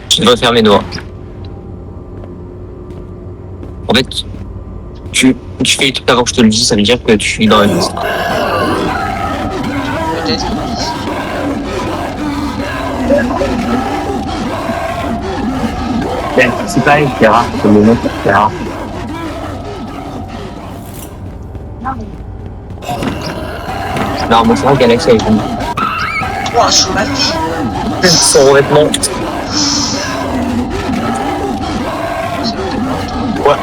Tu devrais fermer mes doigts. En fait, tu fais les trucs avant que je te le dise, ça veut dire que tu suis dans la liste. Peut-être qu'il glisse. C'est pas c'est rare, c'est le moment, c'est rare. Non, mais c'est vrai qu'Alex est venu. Ouah, sur ma vie! Son revêtement. C'est l'autre porte. Ouais.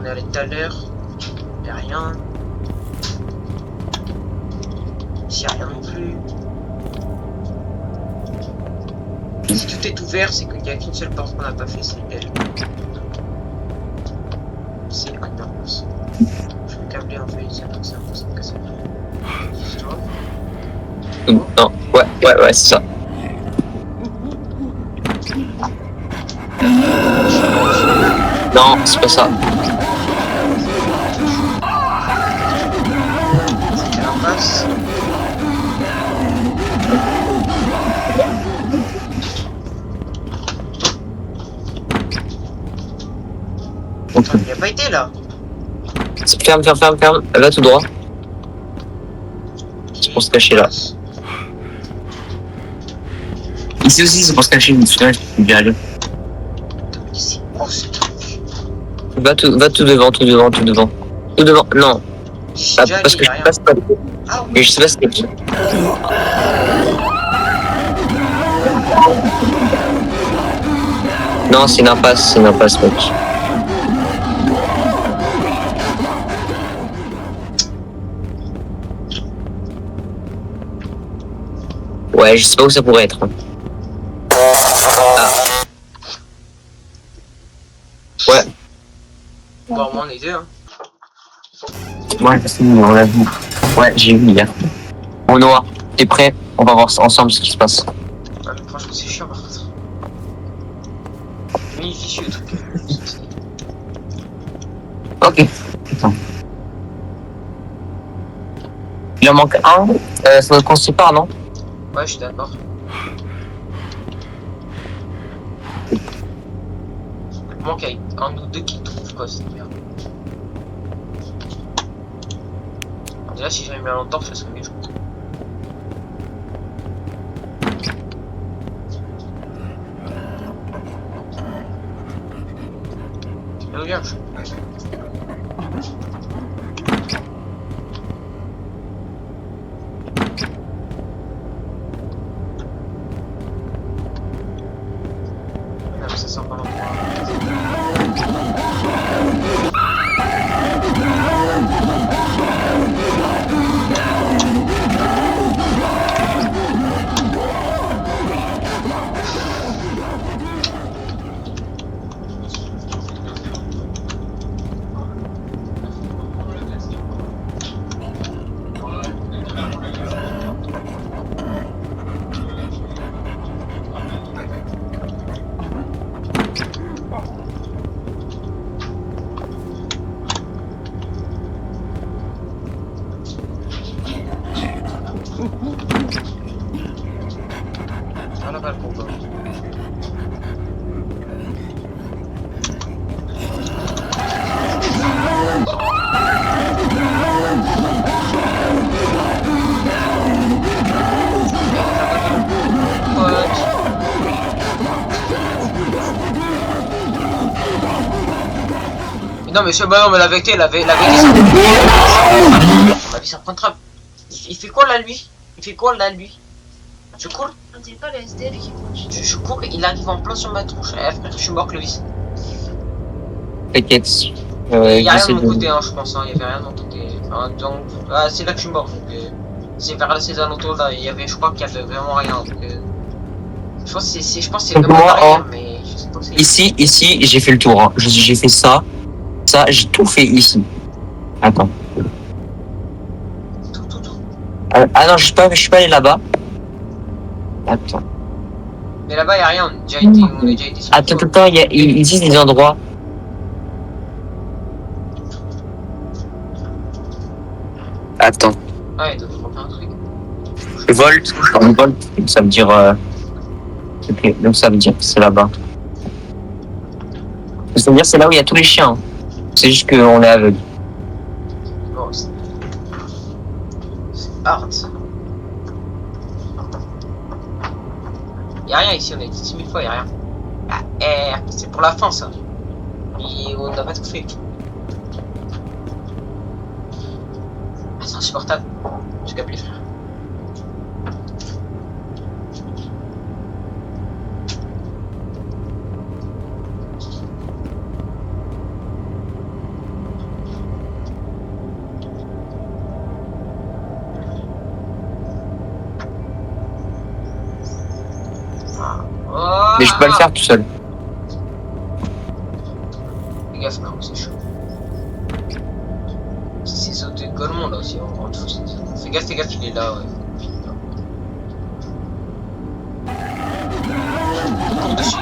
On est allé tout à l'heure. Y'a rien. Ici y'a rien non plus. Si tout est ouvert, c'est qu'il n'y a qu'une seule porte qu'on n'a pas fait, c'est elle. C'est intense. Je vais câbler en fait, c'est impossible que ça. Non, ouais, c'est ça. Non, c'est pas ça. C'est quelle impasse? Ok. Il a pas été là. Ferme. Va tout droit. C'est pour se cacher là. Ici aussi, c'est pour se cacher. Je suis bien allé. C'est quoi ce truc? Va tout devant. Tout devant. Non. J'y Ah, déjà parce allé, que y je a sais rien. pas ce que Ah mais oui. je sais pas ce que c'est. Non, c'est une impasse, mec. Ouais, je sais pas où ça pourrait être. Ah. Ouais. Bon, moi on est deux. Hein. Ouais, on l'a vu. Ouais, j'ai vu hier. Bon, Noah, t'es prêt? On va voir ensemble ce qui se passe. Ouais, mais franchement, c'est chiant par contre. Mini fichu le truc. Ok. Attends. Il en manque un. Faudrait qu'on se sépare, non? Ouais, je suis d'accord. Il manque un ou deux qui trouvent quoi, c'est bien. Alors, déjà, si j'avais mis à longtemps, ça serait mieux, je pense. Bien, je... Non, mais ça sent pas l'endroit. Voilà, pas le combat. Non mais ce bonhomme, la vérité, ça... On m'a vu ça prend trap. Il fait quoi là lui? Je cours, On dirait pas le SDF qui bouge. je cours, il arrive en plein sur ma tronche. Eh frère, je suis mort Clovis. T'inquiète. Il y a rien j'essaie de mon côté, hein, je pense, hein. Il y avait rien de mon côté. Enfin, donc, ah, c'est là que je suis mort. Donc, c'est vers ces alentours là. Il y avait, je crois qu'il y avait vraiment rien. Donc, je pense que c'est Donc, vraiment moi, rien, mais je sais pas que c'est. Ici, j'ai fait le tour. Hein. J'ai fait ça, j'ai tout fait ici. Attends. Tout. Ah non, je suis pas allé là-bas. Attends. Mais là-bas, il y a rien. On est déjà été sur Attends, ils disent des endroits. Attends. Ah, il doit vous manquer un truc. Volt, ça veut dire. Ok, donc ça veut dire que c'est là-bas. Ça veut dire c'est là où il y a tous les chiens. C'est juste qu'on est aveugle. Bon, c'est hard ça. Y'a rien ici, on a été 10 000 fois, y'a rien. Ah, c'est pour la fin ça. Et on n'a pas tout fait. Ah, c'est insupportable. J'ai capté, frère. Mais je peux pas le faire tout seul. Fais gaffe, là, c'est chaud. C'est sauté de Golemont là aussi, en tout. Fais gaffe, il est là, ouais. Cours dessus.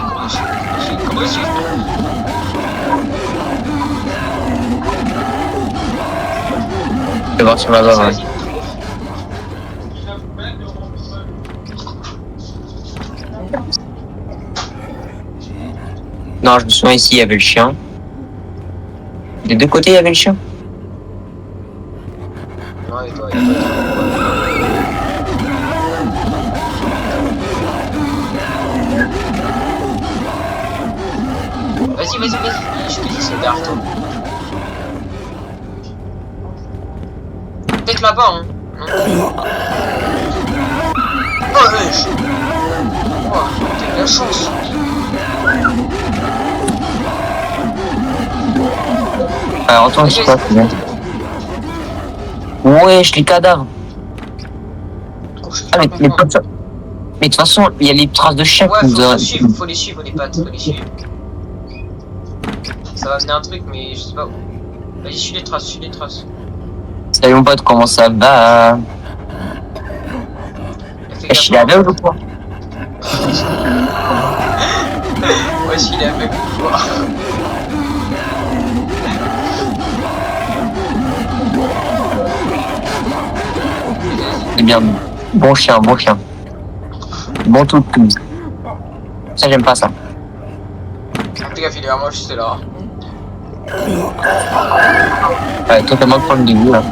Je vais voir sur la barre. Vas-y. Non, je me souviens ici, il y avait le chien. Des deux côtés, il y avait le chien. Non, il doit être... Vas-y, je te dis, c'est derrière toi. Peut-être là-bas, hein. Non. Oh, wesh. Oh, t'as de la chance. Alors, attends, je sais pas. Wesh, les cadavres. Ah, mais de toute façon, il y a les traces de chien Ouais, qui nous a... faut les suivre, les pattes, faut les suivre. Ça va amener un truc, mais je sais pas où. Vas-y, suis les traces. Salut mon pote, comment ça va? Je suis aveugle ou quoi? Ouais, si, il est aveugle ou quoi? C'est bien, bon chien. Bon tout. Ça, j'aime pas ça. Fais gaffe, il est à moi, juste là. Ouais, totalement le problème de goût, là.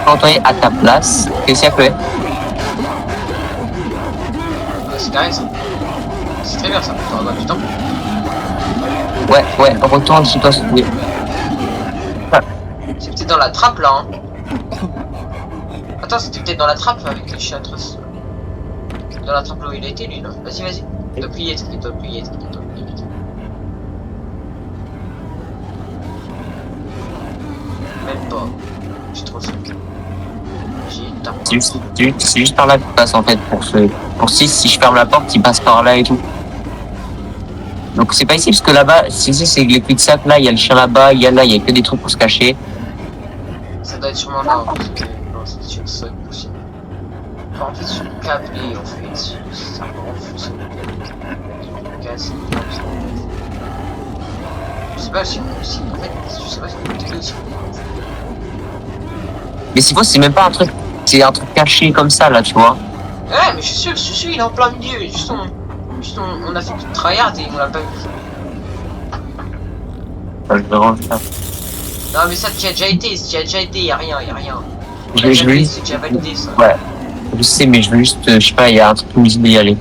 Quand on est à ta place, qu'est-ce qu'il y a fait? C'est carré, ça. C'est très bien, ça. Ça va du temps. Ouais, retourne sur toi, s'il te plaît. C'est peut-être dans la trappe, là, hein. Attends, c'était peut-être dans la trappe avec le chien atroce. Dans la trappe là où il a été, lui, là. Vas-y. Il doit plier. Même pas. J'ai trop ça. C'est juste par là qu'il passe, en fait, pour 6, si je ferme la porte, il passe par là et tout. Donc c'est pas ici, parce que là-bas, si c'est les cul-de-sac, là, il y a le chien là-bas, il y a que des trucs pour se cacher. Ça doit être sûrement là, parce que... Non, c'est sûr, c'est impossible. Enfin, en fait, sur le câblé, en fait, c'est un grand fou, ça. Casse, je sais pas si en fait, je sais pas si on peut t'aider aussi. Mais si c'est même pas un truc, c'est un truc caché comme ça, là, tu vois. Ouais, mais je suis sûr, il est en plein milieu, juste on a fait du tryhard et on l'a pas vu. Je vais ranger ça. Non, mais ça, tu y as déjà été, y'a rien. Je veux juste... C'est déjà validé, ça. Ouais, je sais, mais je veux juste, je sais pas, il y a un truc qui me dit d'y aller.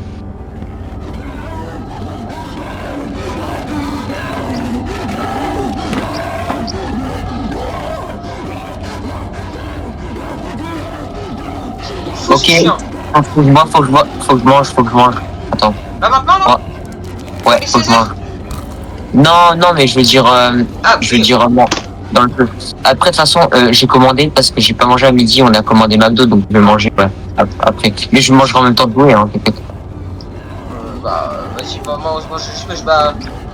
Ok, faut que je mange. Attends. Là maintenant, là? Ouais, faut que je mange. Non, mais je veux dire, moi, dans le jeu. Après, de toute façon, j'ai commandé parce que j'ai pas mangé à midi, on a commandé McDo, donc je vais manger après. Mais je mangerai en même temps de jouer, hein, t'inquiète. Vas-y, moi,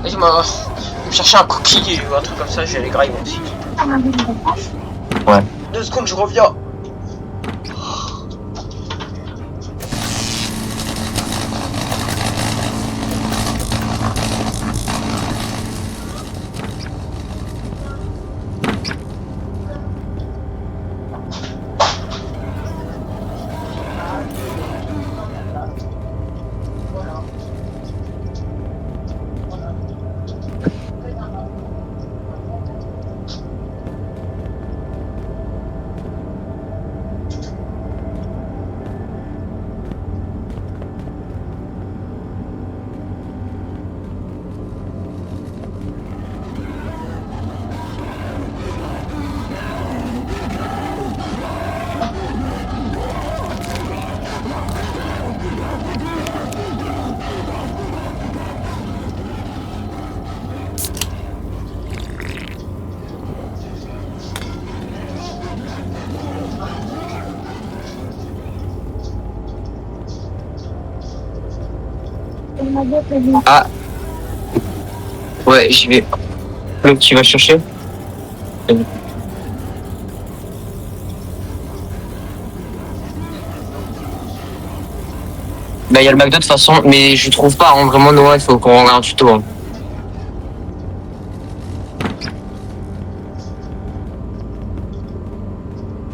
vas-y, moi, me chercher un cookie ou un truc comme ça, j'ai les grailles aussi. Ouais. 2 secondes, je reviens. Ah. Ouais, j'y vais. Donc tu vas chercher? Bah, il y a le McDo de toute façon, mais je trouve pas, hein, vraiment, Noah, il faut qu'on regarde un tuto. Hein.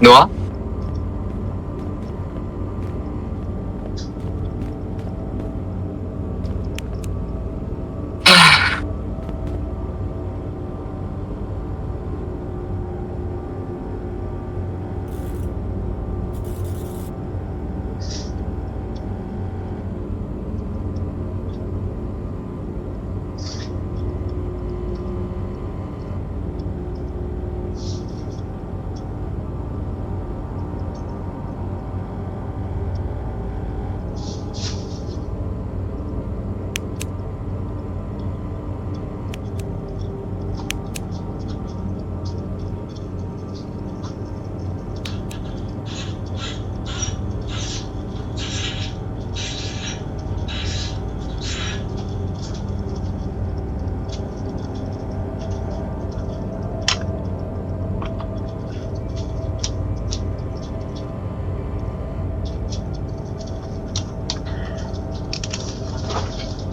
Noah?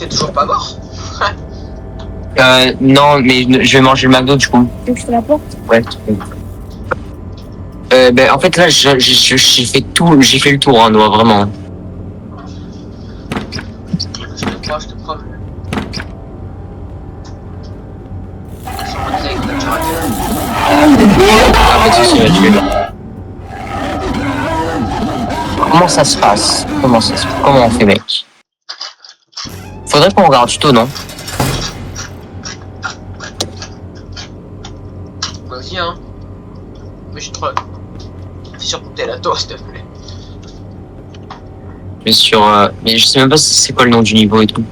T'es toujours pas mort? Non, mais je vais manger le McDo du coup. Tu veux que je te la porte? Ouais. Ben, en fait, là, j'ai fait tout, j'ai fait le tour, hein, Noah, vraiment. Je te crois, je te crois. Si on disait qu'on a déjà raté. Ah, pas de soucis, je vais là. Comment ça se passe? Comment on fait, mec? Faudrait qu'on regarde tuto, non? Vas-y, hein. Mais je troll. Fais sur que t'es là, toi, s'il te plaît. Mais mais je sais même pas c'est quoi le nom du niveau et tout.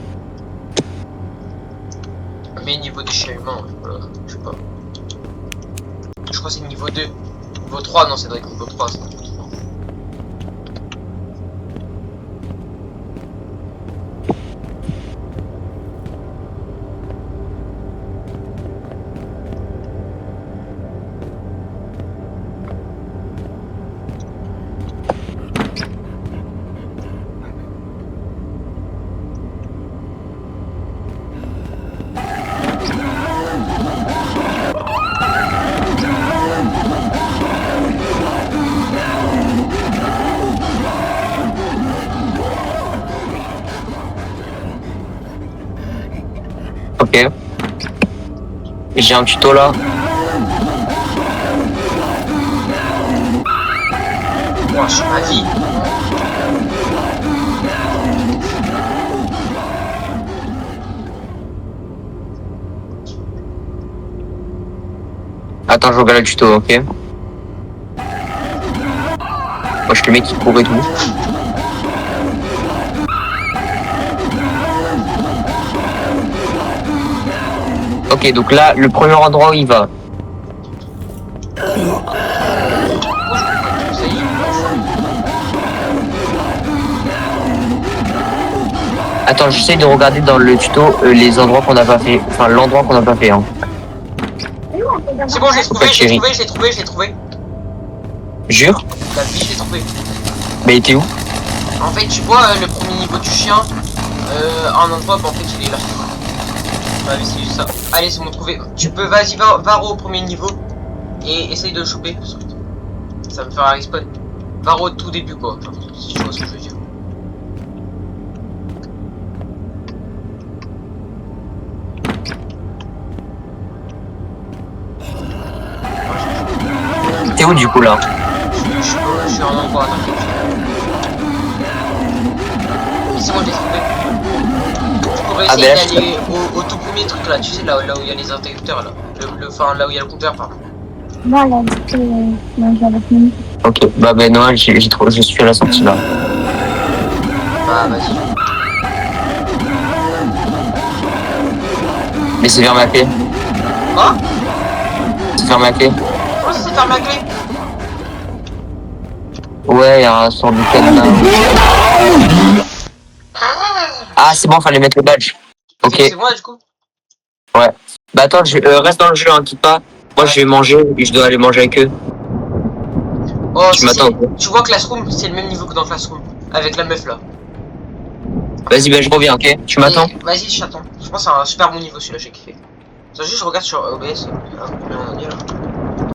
Mais niveau de chien humain, voilà, je sais pas. Je crois que c'est niveau 2. Niveau 3, non, c'est vrai que niveau 3, c'est niveau 3. Ok. J'ai un tuto là. Moi, sur ma vie. Attends, je regarde le tuto, ok. Moi, je te mets qui court et tout. Ok, donc là, le premier endroit où il va. Ça y est, Attends, j'essaie de regarder dans le tuto les endroits qu'on n'a pas fait. Enfin, l'endroit qu'on n'a pas fait. Hein. c'est bon, je l'ai trouvé, je l'ai trouvé, je l'ai trouvé, je l'ai trouvé. Jure? La vie, je l'ai trouvé. Mais il était où? En fait, tu vois le premier niveau du chien, un endroit, bah, en fait, il est là. Ouais, mais c'est juste ça. Allez, c'est bon, trouvé. Tu peux, vas-y, va au premier niveau et essaye de le choper. Ça me fera un respawn. Va au tout début, quoi. Enfin, si tu vois ce que je veux dire. T'es où du coup là? Je suis en endroit, t'inquiète. Mais c'est bon, je l'ai trouvé. Tu pourrais Ah, essayer ben, d'aller au tout premier truc là, tu sais, là où il y a les interrupteurs là. Enfin, là où il y a le compteur, pardon. Non, elle a dit que non, j'avais fini. Ok, bah ben Noël, j'ai trouvé, je suis à la sortie là. Bah, vas-y. Mais c'est fermé à clé. Quoi? C'est fermé à clé. Comment ça, c'est fermé à clé? Ouais, il y a un sort du cadenas. Ah, c'est bon, fallait mettre le badge. Ok, C'est moi, du coup? ouais. Bah attends, reste dans le jeu, hein, quitte pas. Moi, je vais manger et je dois aller manger avec eux. Oh, Tu m'attends. tu vois Classroom, c'est le même niveau que dans Classroom. Avec la meuf là. Vas-y, ben je reviens, ok? Tu m'attends? Vas-y, je t'attends. Je pense que c'est un super bon niveau celui-là, j'ai kiffé. Ça, juste, je regarde sur OBS. Ah, combien on en est là?